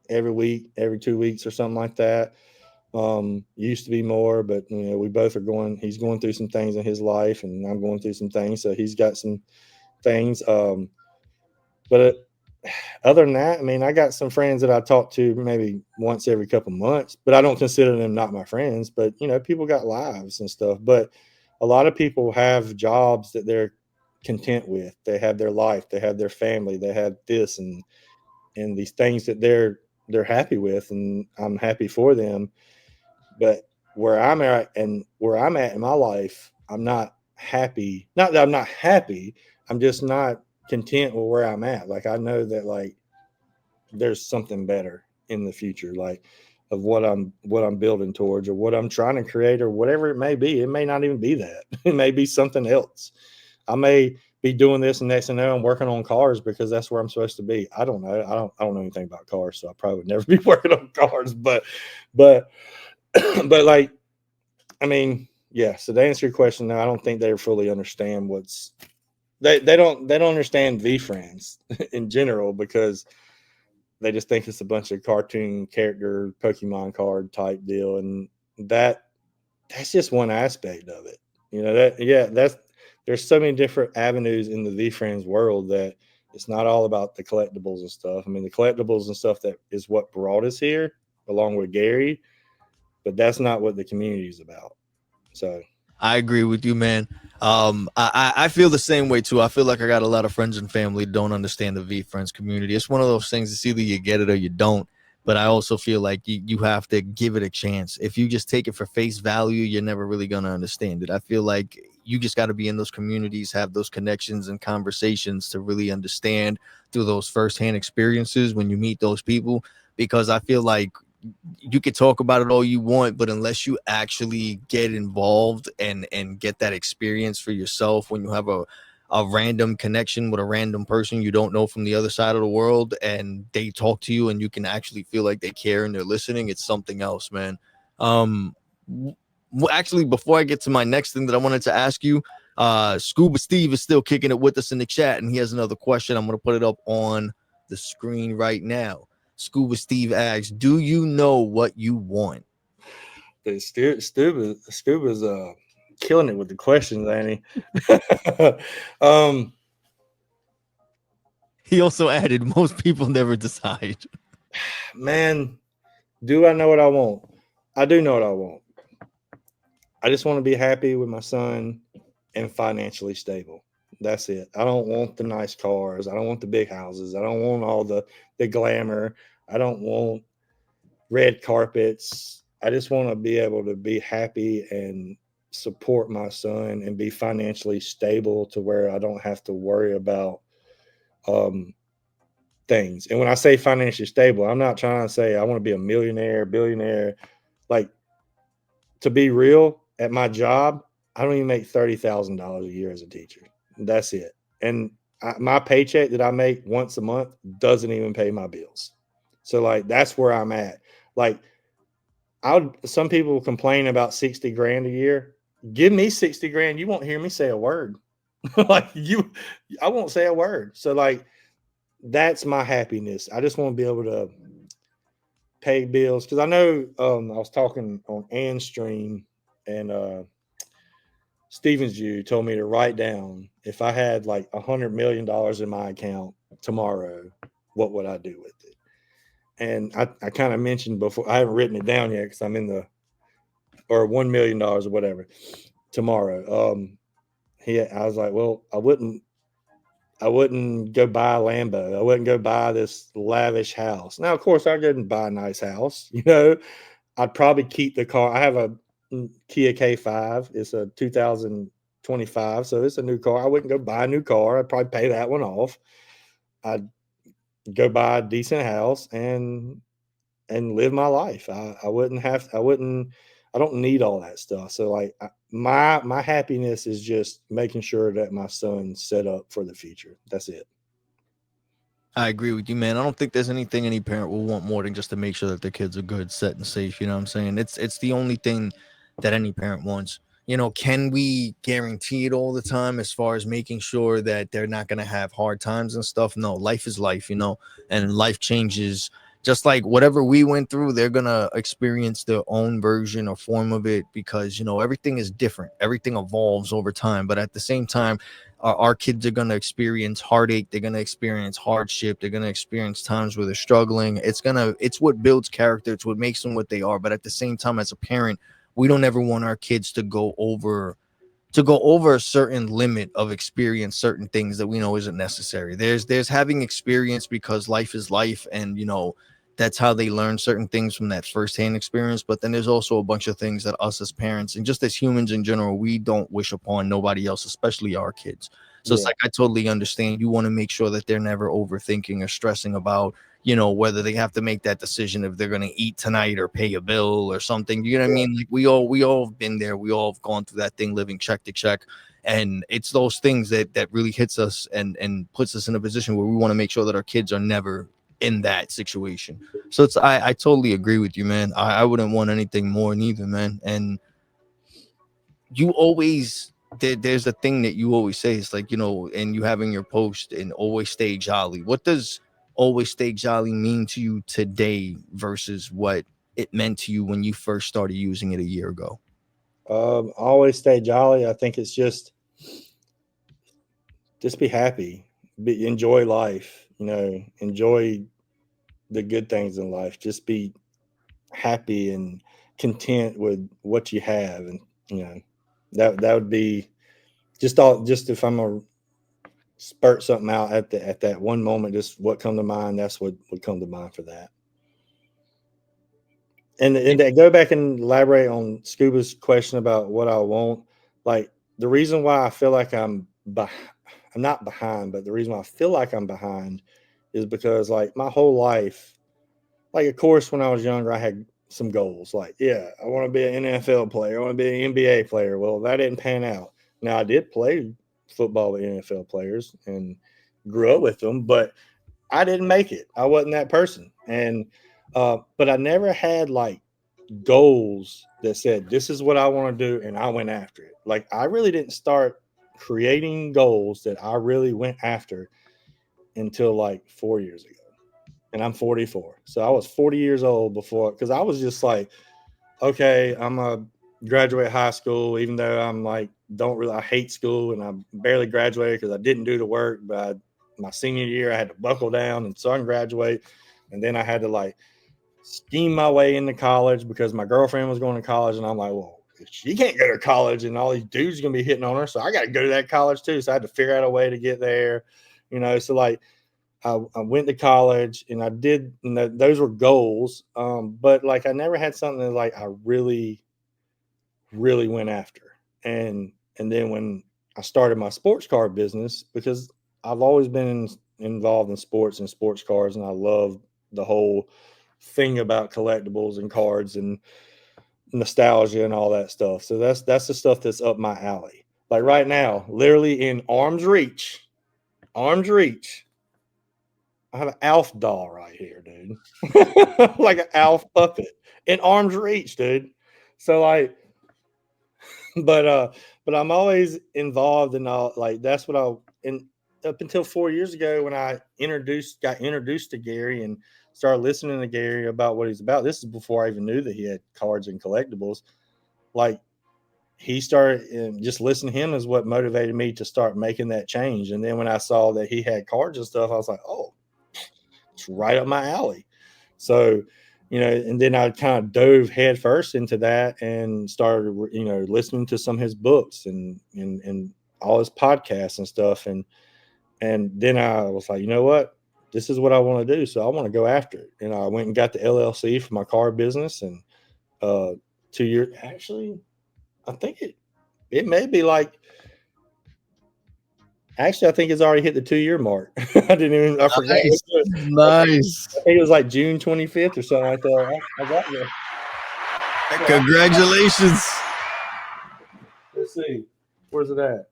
every week, every 2 weeks or something like that. Used to be more, but we both are he's going through some things in his life, and I'm going through some things. So he's got some things. But other than that, I mean, I got some friends that I talk to maybe once every couple months, but I don't consider them not my friends. But people got lives and stuff. But a lot of people have jobs that they're content with. They have their life, they have their family, they have this and these things that they're happy with, and I'm happy for them. But where I'm at in my life, I'm not happy. Not that I'm not happy. I'm just not content with where I'm at. Like I know that like there's something better in the future, like of what I'm building towards, or what I'm trying to create, or whatever it may be. It may not even be that. It may be something else. I may be doing this and next thing I'm working on cars because that's where I'm supposed to be. I don't know. I don't know anything about cars, so I probably would never be working on cars. But but like I mean, yeah. So to answer your question, no, I don't think they fully understand they don't understand VeeFriends in general, because they just think it's a bunch of cartoon character Pokemon card type deal, and that's just one aspect of it. That's there's so many different avenues in the VeeFriends world that it's not all about the collectibles and stuff. I mean, the collectibles and stuff that is what brought us here, along with Gary, but that's not what the community is about. So I agree with you, man. I feel the same way too. I feel like I got a lot of friends and family that don't understand the VeeFriends community. It's one of those things. It's either you get it or you don't. But I also feel like you have to give it a chance. If you just take it for face value, you're never really gonna understand it. I feel like you just got to be in those communities, have those connections and conversations to really understand through those firsthand experiences when you meet those people. Because I feel like you could talk about it all you want, but unless you actually get involved and get that experience for yourself, when you have a random connection with a random person you don't know from the other side of the world, and they talk to you and you can actually feel like they care and they're listening, it's something else, man. Actually, before I get to my next thing that I wanted to ask you, Scuba Steve is still kicking it with us in the chat, and he has another question. I'm going to put it up on the screen right now. Scuba Steve asks, do you know what you want? The Scuba's killing it with the questions, Annie. He also added, most people never decide. Man, do I know what I want? I do know what I want. I just want to be happy with my son and financially stable. That's it. I don't want the nice cars. I don't want the big houses. I don't want all the glamour. I don't want red carpets. I just want to be able to be happy and support my son and be financially stable to where I don't have to worry about things. And when I say financially stable, I'm not trying to say I want to be a millionaire, billionaire. Like, to be real, at my job, I don't even make $30,000 a year as a teacher. That's it. And my paycheck that I make once a month doesn't even pay my bills. So like that's where I'm at. Like some people complain about 60 grand a year. Give me 60 grand, you won't hear me say a word. Like I won't say a word. So like that's my happiness. I just want to be able to pay bills because I know I was talking on Ann's stream and Stevens Jew told me to write down if I had like $100 million in my account tomorrow, what would I do with it? And I kind of mentioned before, I haven't written it down yet because I'm in the, or $1 million or whatever tomorrow. I was like, well, I wouldn't go buy a Lambo. I wouldn't go buy this lavish house. Now, of course, I couldn't buy a nice house. I'd probably keep the car. I have a Kia K5. It's a 2025, so it's a new car. I wouldn't go buy a new car. I'd probably pay that one off. I'd go buy a decent house and live my life. I wouldn't have. I don't need all that stuff. So like my happiness is just making sure that my son's set up for the future. That's it. I agree with you, man. I don't think there's anything any parent will want more than just to make sure that their kids are good, set, and safe. You know what I'm saying? It's the only thing that any parent wants. Can we guarantee it all the time as far as making sure that they're not going to have hard times and stuff? No, life is life, and life changes. Just like whatever we went through, they're going to experience their own version or form of it because, everything is different. Everything evolves over time. But at the same time, our kids are going to experience heartache. They're going to experience hardship. They're going to experience times where they're struggling. It's what builds character. It's what makes them what they are. But at the same time, as a parent, we don't ever want our kids to go over a certain limit of experience, certain things that we know isn't necessary. There's having experience because life is life, and that's how they learn certain things from that firsthand experience. But then there's also a bunch of things that us as parents and just as humans in general, we don't wish upon nobody else, especially our kids. So It's like, I totally understand. You want to make sure that they're never overthinking or stressing about whether they have to make that decision if they're going to eat tonight or pay a bill or something. You know what I mean? Like we all have been there. We all have gone through that thing, living check to check. And it's those things that really hits us and puts us in a position where we want to make sure that our kids are never in that situation. So I totally agree with you, man. I wouldn't want anything more neither, man. And you always there's a thing that you always say. It's like, and you having your post and always stay jolly. What does always stay jolly mean to you today versus what it meant to you when you first started using it a year ago? Always stay jolly. I think it's just be happy, enjoy life, enjoy the good things in life. Just be happy and content with what you have. And, That would be just if I'm gonna spurt something out at that one moment, just what come to mind, that's what would come to mind for that. And to go back and elaborate on Scuba's question about what I want, like the reason why I feel like I'm not behind, but the reason why I feel like I'm behind is because like my whole life, like of course when I was younger, I had some goals. Like, yeah, I want to be an NFL player, I want to be an NBA player. Well, that didn't pan out. Now I did play football with NFL players and grew up with them, but I didn't make it. I wasn't that person. And but I never had like goals that said this is what I want to do and I went after it. Like I really didn't start creating goals that I really went after until like 4 years ago. And I'm 44. So I was 40 years old before, because I was just like, okay, I'm a graduate high school, even though I'm like I hate school and I barely graduated because I didn't do the work. But my senior year I had to buckle down and so I can graduate. And then I had to like scheme my way into college because my girlfriend was going to college, and I'm like, well, she can't go to college and all these dudes are gonna be hitting on her, so I got to go to that college too. So I had to figure out a way to get there, so like I went to college and I did, those were goals, but like I never had something that like I really went after. And then when I started my sports car business, because I've always been involved in sports and sports cars, and I love the whole thing about collectibles and cards and nostalgia and all that stuff. So that's the stuff that's up my alley. Like right now, literally in arm's reach, I have an Alf doll right here, dude. Like an Alf puppet in arm's reach, dude. So like, but I'm always involved in all, like that's what and up until 4 years ago when I got introduced to Gary and started listening to Gary about what he's about. This is before I even knew that he had cards and collectibles. Like he started, and just listening to him is what motivated me to start making that change. And then when I saw that he had cards and stuff, I was like, oh, it's right up my alley. So, and then I kind of dove headfirst into that and started, listening to some of his books and all his podcasts and stuff. And then I was like, you know what? This is what I want to do. So I want to go after it. And I went and got the LLC for my car business. And 2 years, actually, I think it may be like, actually, I think it's already hit the 2-year mark. I forgot. Nice. I think it was like June 25th or something like that. I got there. Congratulations. Let's see. Where's it at?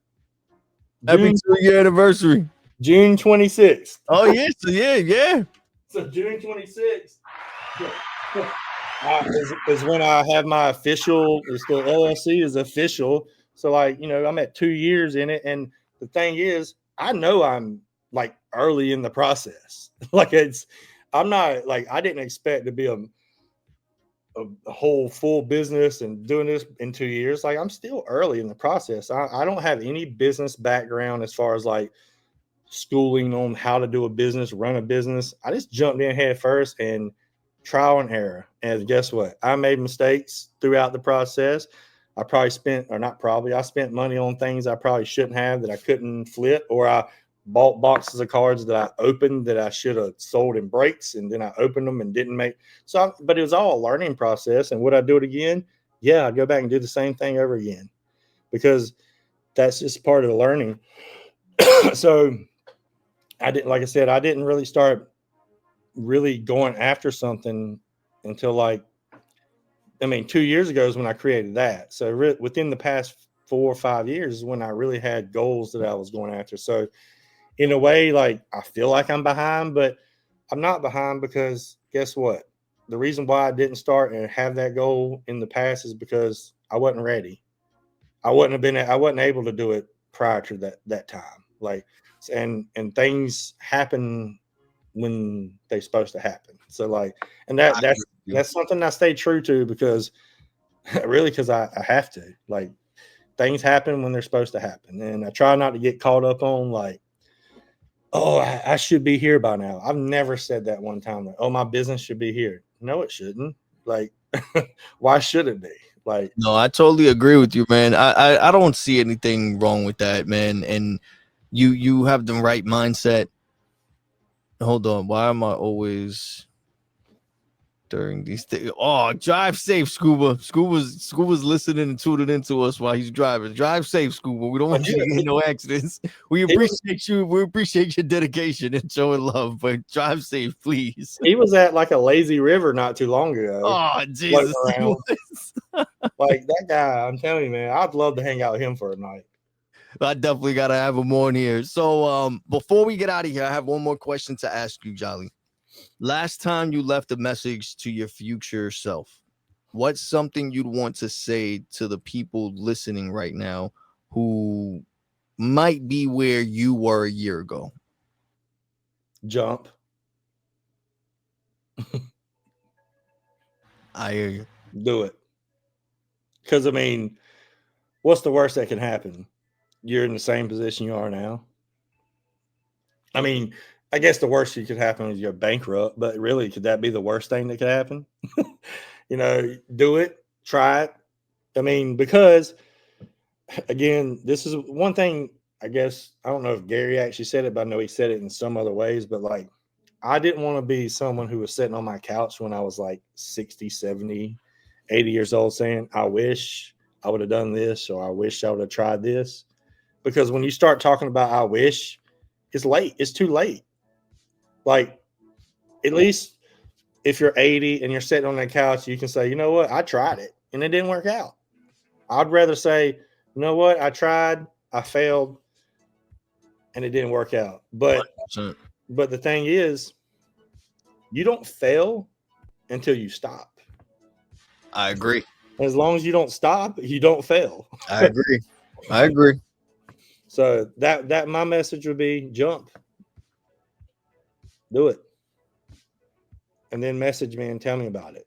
Happy 2-year anniversary. June 26th. Oh, yeah. So, yeah. So June 26th is when I have my official, it's the LLC is official. So like, I'm at 2 years in it. And the thing is, I know I'm like early in the process. Like I'm not like, I didn't expect to be a whole full business and doing this in 2 years. Like I'm still early in the process. I don't have any business background as far as like schooling on how to do a business, run a business. I just jumped in head first and trial and error. And guess what? I made mistakes throughout the process. I spent money on things I probably shouldn't have, that I couldn't flip, or I bought boxes of cards that I opened that I should have sold in breaks, and then I opened them and didn't make. But it was all a learning process. And would I do it again? Yeah, I'd go back and do the same thing over again, because that's just part of the learning. So I didn't really start really going after something until 2 years ago is when I created that. So within the past 4 or 5 years is when I really had goals that I was going after. So in a way, like I feel like I'm behind, but I'm not behind, because guess what? The reason why I didn't start and have that goal in the past is because I wasn't ready. I wasn't able to do it prior to that time. Like, and things happen when they're supposed to happen. So like, and that's something I stay true to, because I have to. Like, things happen when they're supposed to happen, and I try not to get caught up on like, oh, I should be here by now. I've never said that one time, like, oh, my business should be here. No, it shouldn't. Like, why should it be? Like, No, I totally agree with you, man. I don't see anything wrong with that, man. And you have the right mindset. Hold on, why am I always during these things? Oh, drive safe, Scuba. Scuba's listening and tuning into us while he's driving. Drive safe, Scuba. We don't want you to get in no accidents. We appreciate you. We appreciate your dedication and showing love, but drive safe, please. he was at like a lazy river not too long ago. Oh, Jesus. Around. Like that guy, I'm telling you, man, I'd love to hang out with him for a night. I definitely gotta have him on here. So before we get out of here, I have one more question to ask you, Jolly. Last time you left a message to your future self, what's something you'd want to say to the people listening right now who might be where you were a year ago? Jump. I hear you. Do it. Because I mean, what's the worst that can happen? You're in the same position you are now. I mean, I guess the worst that could happen is you're bankrupt, but really, could that be the worst thing that could happen? You know, do it, try it. I mean, because again, this is one thing, I guess, I don't know if Gary actually said it, but I know he said it in some other ways, but like, I didn't want to be someone who was sitting on my couch when I was like 60, 70, 80 years old saying, I wish I would have done this, or I wish I would have tried this. Because when you start talking about I wish, it's late. It's too late. Like, at least if you're 80 and you're sitting on that couch, you can say, you know what? I tried it and it didn't work out. I'd rather say, you know what? I tried, I failed, and it didn't work out. But 100%. But the thing is, you don't fail until you stop. I agree. As long as you don't stop, you don't fail. I agree. I agree. So that my message would be jump. Do it. And then message me and tell me about it.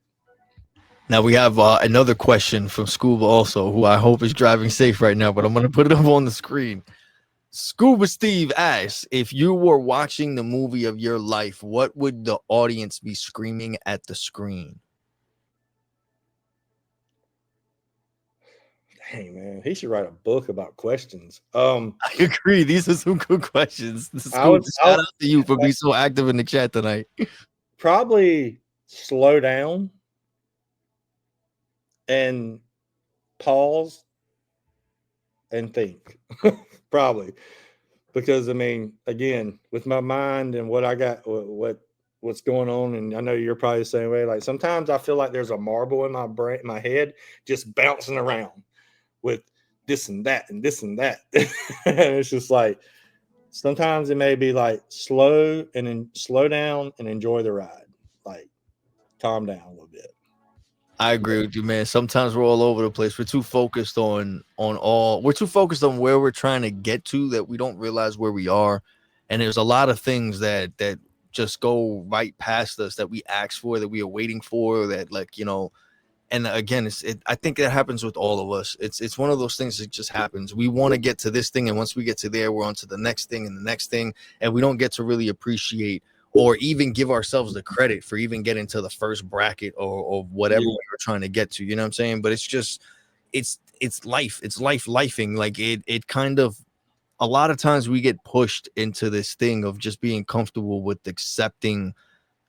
Now we have another question from Scuba also, who I hope is driving safe right now, but I'm going to put it up on the screen. Scuba Steve asks, if you were watching the movie of your life, what would the audience be screaming at the screen? Hey man, he should write a book about questions. I agree. These are some good questions. Shout out to you for being so active in the chat tonight. Probably slow down and pause and think. Probably. Because I mean, again, with my mind and what I got, what's going on, and I know you're probably the same way. Like sometimes I feel like there's a marble in my brain, my head, just bouncing around with this and that and this and that. And it's just like sometimes it may be like slow down and enjoy the ride. Like calm down a little bit. I agree with you, man. Sometimes we're all over the place. We're too focused on we're too focused on where we're trying to get to that we don't realize where we are. And there's a lot of things that just go right past us that we ask for, that we are waiting for, that like, you know, and again, I think that happens with all of us. It's one of those things that just happens. We want to get to this thing, and once we get to there, we're on to the next thing and the next thing, and we don't get to really appreciate or even give ourselves the credit for even getting to the first bracket or whatever we were trying to get to. You know what I'm saying? But it's just it's life. It's lifing. Like it kind of, a lot of times we get pushed into this thing of just being comfortable with accepting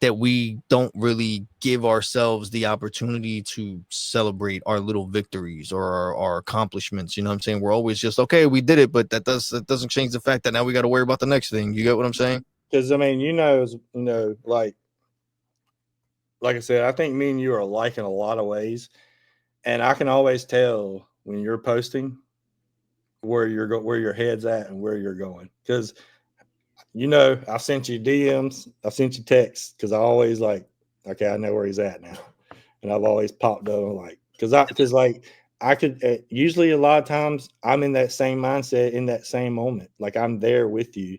that we don't really give ourselves the opportunity to celebrate our little victories or our accomplishments. You know what I'm saying? We're always just, okay, we did it, but that doesn't change the fact that now we got to worry about the next thing. You get what I'm saying? Because I mean, you know, like I said, I think me and you are alike in a lot of ways, and I can always tell when you're posting where your head's at and where you're going. Because you know, I sent you DMs, I sent you texts, because I always like, okay, I know where he's at now, and I've always popped up like, because I could usually a lot of times I'm in that same mindset in that same moment, like I'm there with you,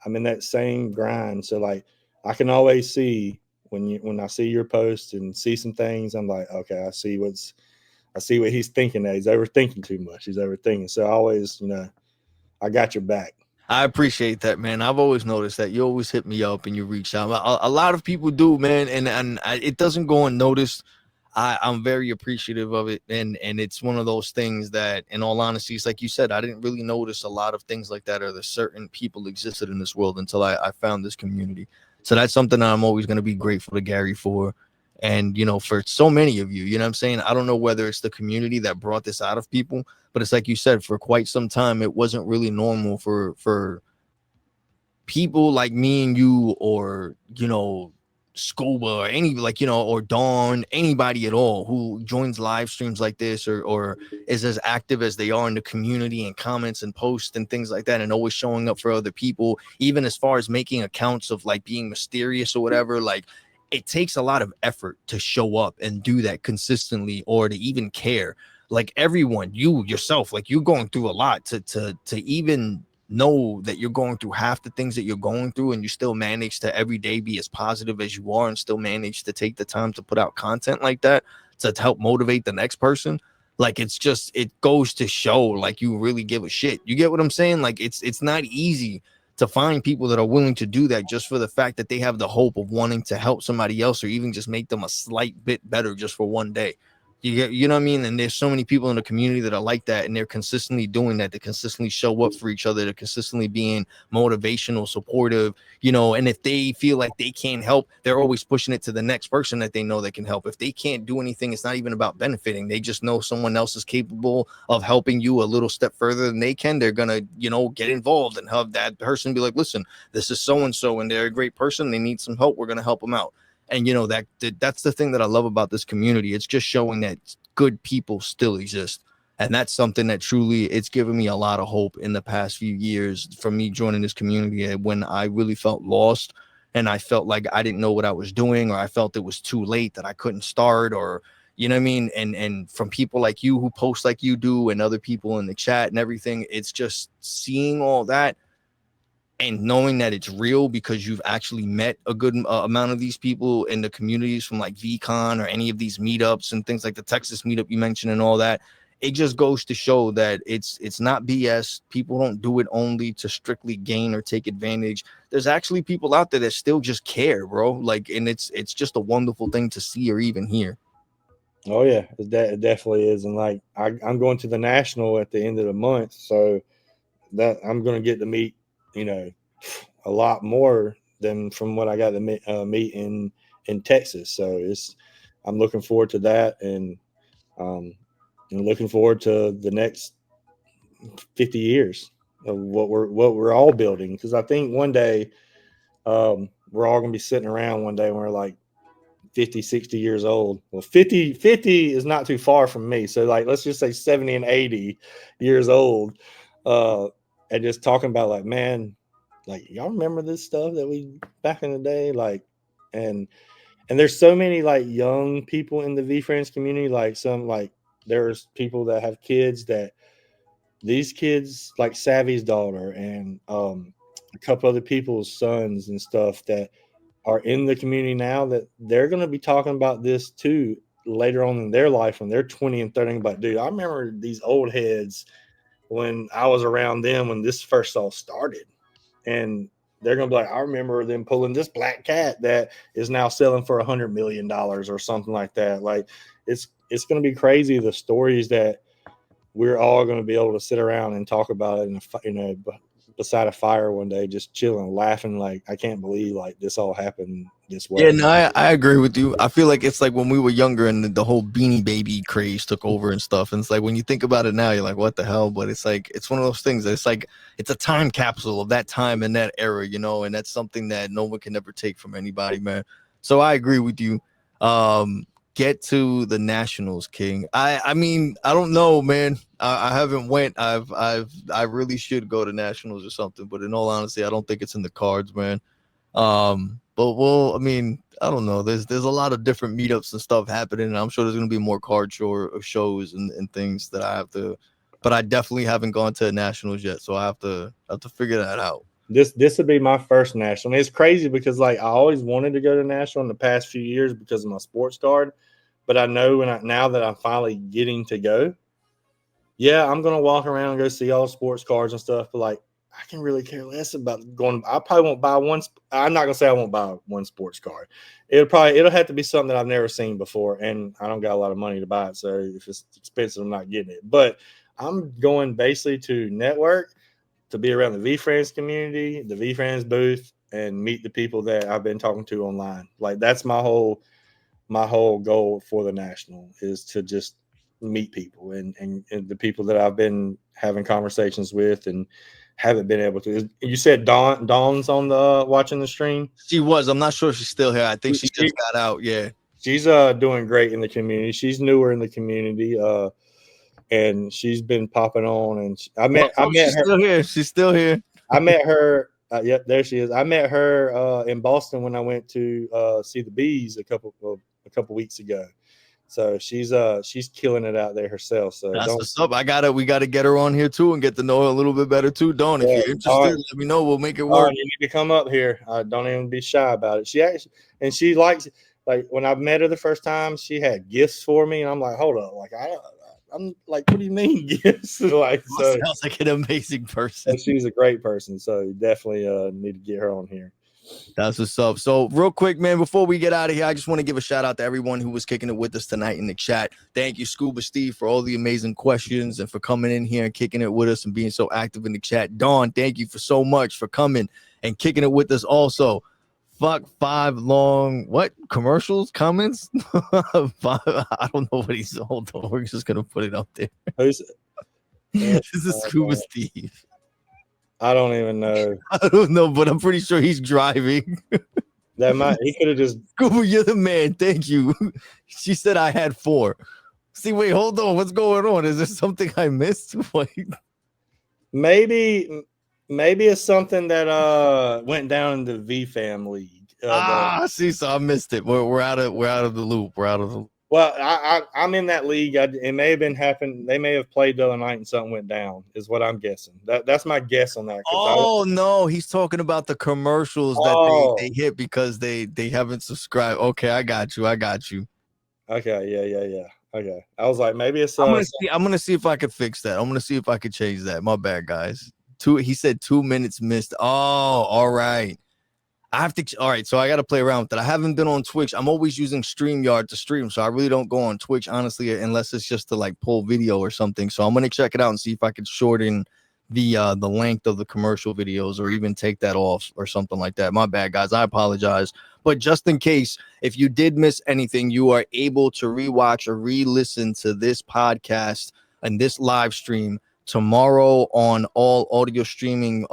I'm in that same grind, so like I can always see when I see your post and see some things, I'm like, okay, I see what he's thinking, that he's overthinking too much, he's overthinking, so I always, you know, I got your back. I appreciate that, man. I've always noticed that you always hit me up and you reach out. A lot of people do, man, and it doesn't go unnoticed. I'm very appreciative of it, and it's one of those things that, in all honesty, it's like you said, I didn't really notice a lot of things like that, or the certain people existed in this world until I found this community. So that's something that I'm always going to be grateful to Gary for, and for so many of you. You know what I'm saying? I don't know whether it's the community that brought this out of people, but it's like you said, for quite some time, it wasn't really normal for people like me and you, or Scuba, or any, like, or Dawn, anybody at all who joins live streams like this, or is as active as they are in the community and comments and posts and things like that, and always showing up for other people, even as far as making accounts of like being mysterious or whatever. Like, it takes a lot of effort to show up and do that consistently, or to even care. Like, everyone, you yourself, like, you're going through a lot to even know that you're going through half the things that you're going through, and you still manage to every day be as positive as you are, and still manage to take the time to put out content like that to help motivate the next person. Like, it's just, it goes to show, like, you really give a shit. You get what I'm saying? Like, it's not easy to find people that are willing to do that just for the fact that they have the hope of wanting to help somebody else, or even just make them a slight bit better just for one day. You know what I mean? And there's so many people in the community that are like that, and they're consistently doing that. They consistently show up for each other. They're consistently being motivational, supportive, and if they feel like they can't help, they're always pushing it to the next person that they know that can help. If they can't do anything, it's not even about benefiting. They just know someone else is capable of helping you a little step further than they can. They're going to, get involved and have that person be like, listen, this is so-and-so, and they're a great person. They need some help. We're going to help them out. And that's the thing that I love about this community. It's just showing that good people still exist. And that's something that truly, it's given me a lot of hope in the past few years from me joining this community, when I really felt lost, and I felt like I didn't know what I was doing, or I felt it was too late, that I couldn't start, or you know what I mean? And from people like you who post like you do, and other people in the chat and everything, it's just seeing all that and knowing that it's real, because you've actually met a good amount of these people in the communities from like VCon or any of these meetups and things like the Texas meetup you mentioned and all that. It just goes to show that it's not BS. People don't do it only to strictly gain or take advantage. There's actually people out there that still just care, bro. Like, and it's just a wonderful thing to see or even hear. Oh yeah, it definitely is. And like, I'm going to the national at the end of the month, so that I'm going to get to meet, a lot more than from what I got to meet in Texas. So I'm looking forward to that, and looking forward to the next 50 years of what we're all building. Because I think one day we're all going to be sitting around one day when we're like 50, 60 years old. Well, 50 is not too far from me. So like, let's just say 70 and 80 years old. And just talking about like, man, like, y'all remember this stuff that we back in the day? Like, and there's so many like young people in the VeeFriends community. Like there's people that have kids, that these kids, like Savvy's daughter and a couple other people's sons and stuff, that are in the community now, that they're going to be talking about this too later on in their life when they're 20 and 30. But dude, I remember these old heads when I was around them when this first all started. And they're going to be like, I remember them pulling this black cat that is now selling for $100 million or something like that. Like, it's going to be crazy, the stories that we're all going to be able to sit around and talk about it beside a fire one day, just chilling, laughing. Like, I can't believe like this all happened this way. Yeah, no, I agree with you. I feel like it's like when we were younger and the whole Beanie Baby craze took over and stuff. And it's like, when you think about it now, you're like, what the hell? But it's like, it's one of those things that it's like, it's a time capsule of that time and that era, and that's something that no one can ever take from anybody, man. So I agree with you. Get to the Nationals, King. I mean, I don't know, man. I haven't went. I really should go to Nationals or something, but in all honesty, I don't think it's in the cards, man. But well, I mean, I don't know. There's a lot of different meetups and stuff happening, and I'm sure there's gonna be more card shows and things that I have to. But I definitely haven't gone to Nationals yet, so I have to figure that out. This would be my first national. And it's crazy because like I always wanted to go to national in the past few years because of my sports card, but I know now that I'm finally getting to go, yeah, I'm gonna walk around and go see all the sports cards and stuff. But like, I can really care less about going. I probably won't buy one. I'm not gonna say I won't buy one sports car. It'll have to be something that I've never seen before, and I don't got a lot of money to buy it. So if it's expensive, I'm not getting it. But I'm going basically to network, to be around the VeeFriends community, the VeeFriends booth, and meet the people that I've been talking to online. Like that's my whole goal for the national is to just meet people and the people that I've been having conversations with and haven't been able to. You said Dawn's on the watching the stream. She was. I'm not sure if she's still here. I think she just got out. Yeah. She's doing great in the community. She's newer in the community. And she's been popping on, and I met she's her. Still here. She's still here. I met her. Yep, there she is. I met her in Boston when I went to see the bees a couple weeks ago. So she's killing it out there herself. So that's what's up. We gotta get her on here too and get to know her a little bit better too. Dawn, if you're interested, let me know. We'll make it work. You need to come up here. Don't even be shy about it. She likes, like, when I met her the first time, she had gifts for me, and I'm like, hold up, like I'm like, what do you mean gifts? Like, so sounds like an amazing person. She's a great person. So you definitely need to get her on here. That's what's up. So real quick, man, before we get out of here, I just want to give a shout out to everyone who was kicking it with us tonight in the chat. Thank you, Scuba Steve, for all the amazing questions and for coming in here and kicking it with us and being so active in the chat. Dawn, thank you for so much for coming and kicking it with us also. Fuck 5 long commercials comments. I don't know what he's. Hold on, we're just gonna put it up there. This is Scuba Steve. I don't even know. I don't know, but I'm pretty sure he's driving. He could have just. Scuba, you're the man. Thank you. She said I had 4. See, wait, hold on. What's going on? Is there something I missed? Maybe it's something that went down in the VFam league. See, so I missed it. We're out of the loop. Well, I'm in that league. It may have been happened. They may have played the other night and something went down, is what I'm guessing. That's my guess on that. No, he's talking about the commercials that they hit because they haven't subscribed. Okay, I got you. Okay, yeah. Okay, I was like, maybe it's. I'm gonna see if I could fix that. I'm gonna see if I could change that. My bad, guys. He said 2 minutes missed. Oh, all right. All right, so I got to play around with that. I haven't been on Twitch. I'm always using StreamYard to stream, so I really don't go on Twitch, honestly, unless it's just to like pull video or something. So I'm going to check it out and see if I could shorten the length of the commercial videos or even take that off or something like that. My bad, guys. I apologize. But just in case, if you did miss anything, you are able to rewatch or re-listen to this podcast and this live stream tomorrow on all audio streaming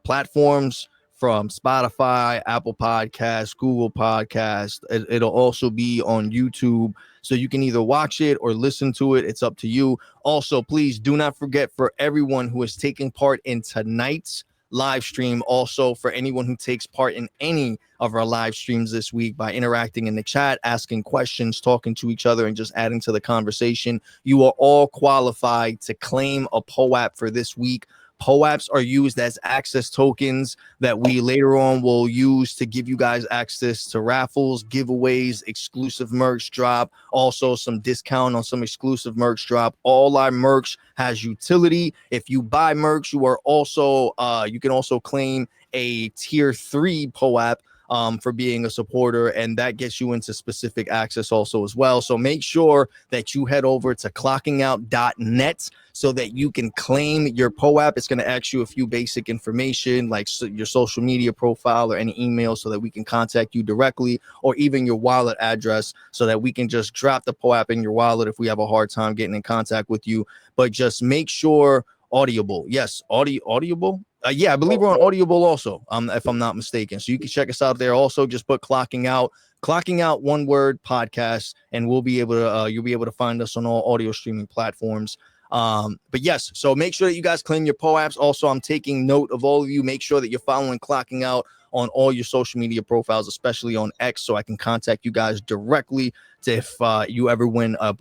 platforms, from Spotify, Apple Podcasts, Google Podcasts. It'll also be on YouTube. So you can either watch it or listen to it. It's up to you. Also, please do not forget, for everyone who is taking part in tonight's live stream, also for anyone who takes part in any of our live streams this week by interacting in the chat, asking questions, talking to each other, and just adding to the conversation, you are all qualified to claim a POAP for this week. POAPs are used as access tokens that we later on will use to give you guys access to raffles, giveaways, exclusive merch drop, also some discount on some exclusive merch drop. All our merch has utility. If you buy merch, you are also you can also claim a tier 3 POAP for being a supporter, and that gets you into specific access also as well. So make sure that you head over to clockingout.net so that you can claim your POAP. It's going to ask you a few basic information like your social media profile or any email so that we can contact you directly, or even your wallet address so that we can just drop the POAP in your wallet if we have a hard time getting in contact with you. But just make sure Audible. Yes, Audible. Yeah, I believe we're on Audible also, if I'm not mistaken. So you can check us out there. Also, just put Clocking Out, one word, podcast, and we'll be able to you'll be able to find us on all audio streaming platforms. But yes, so make sure that you guys claim your POAPs. Also, I'm taking note of all of you. Make sure that you're following Clocking Out on all your social media profiles, especially on X, so I can contact you guys directly if you ever win up,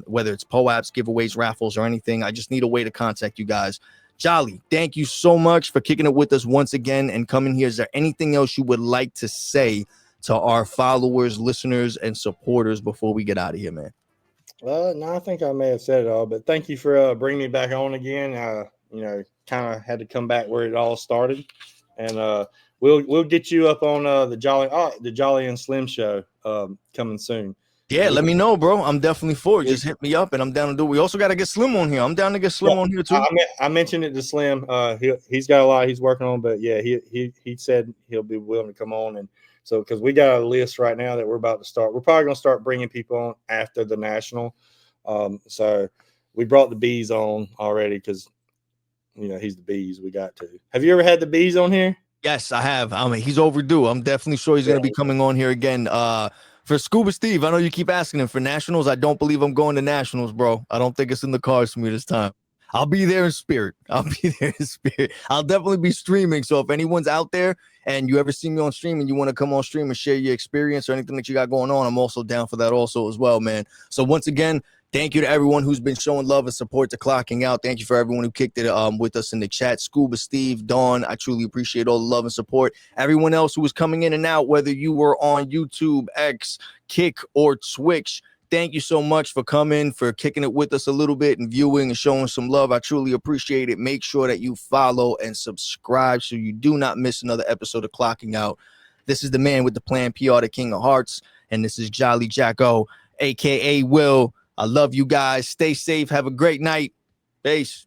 whether it's POAPs, giveaways, raffles, or anything. I just need a way to contact you guys. Jolly, thank you so much for kicking it with us once again and coming here. Is there anything else you would like to say to our followers, listeners, and supporters before we get out of here, man? No, I think I may have said it all, but thank you for bringing me back on again. kind of had to come back where it all started. And we'll get you up on the Jolly and Slim show coming soon. Yeah, let me know, bro. I'm definitely for it. Just hit me up, and I'm down to do it. We also got to get Slim on here. I'm down to get Slim on here too. I mentioned it to Slim. He's got a lot he's working on, but yeah, he said he'll be willing to come on. And so, because we got a list right now that we're about to start, we're probably going to start bringing people on after the national. So we brought the bees on already because he's the bees. We got to. Have you ever had the bees on here? Yes, I have. I mean, he's overdue. I'm definitely sure he's going to be coming on here again. For Scuba Steve, I know you keep asking him for nationals. I don't believe I'm going to nationals, bro. I don't think it's in the cards for me this time. I'll be there in spirit. I'll definitely be streaming. So if anyone's out there and you ever see me on stream and you want to come on stream and share your experience or anything that you got going on, I'm also down for that also as well, man. So once again, thank you to everyone who's been showing love and support to Clocking Out. Thank you for everyone who kicked it with us in the chat. Scuba Steve, Dawn, I truly appreciate all the love and support. Everyone else who was coming in and out, whether you were on YouTube, X, Kick, or Twitch, thank you so much for coming, for kicking it with us a little bit and viewing and showing some love. I truly appreciate it. Make sure that you follow and subscribe so you do not miss another episode of Clocking Out. This is the man with the plan, PR, the King of Hearts, and this is Jolly Jack-O, a.k.a. Will. I love you guys. Stay safe. Have a great night. Peace.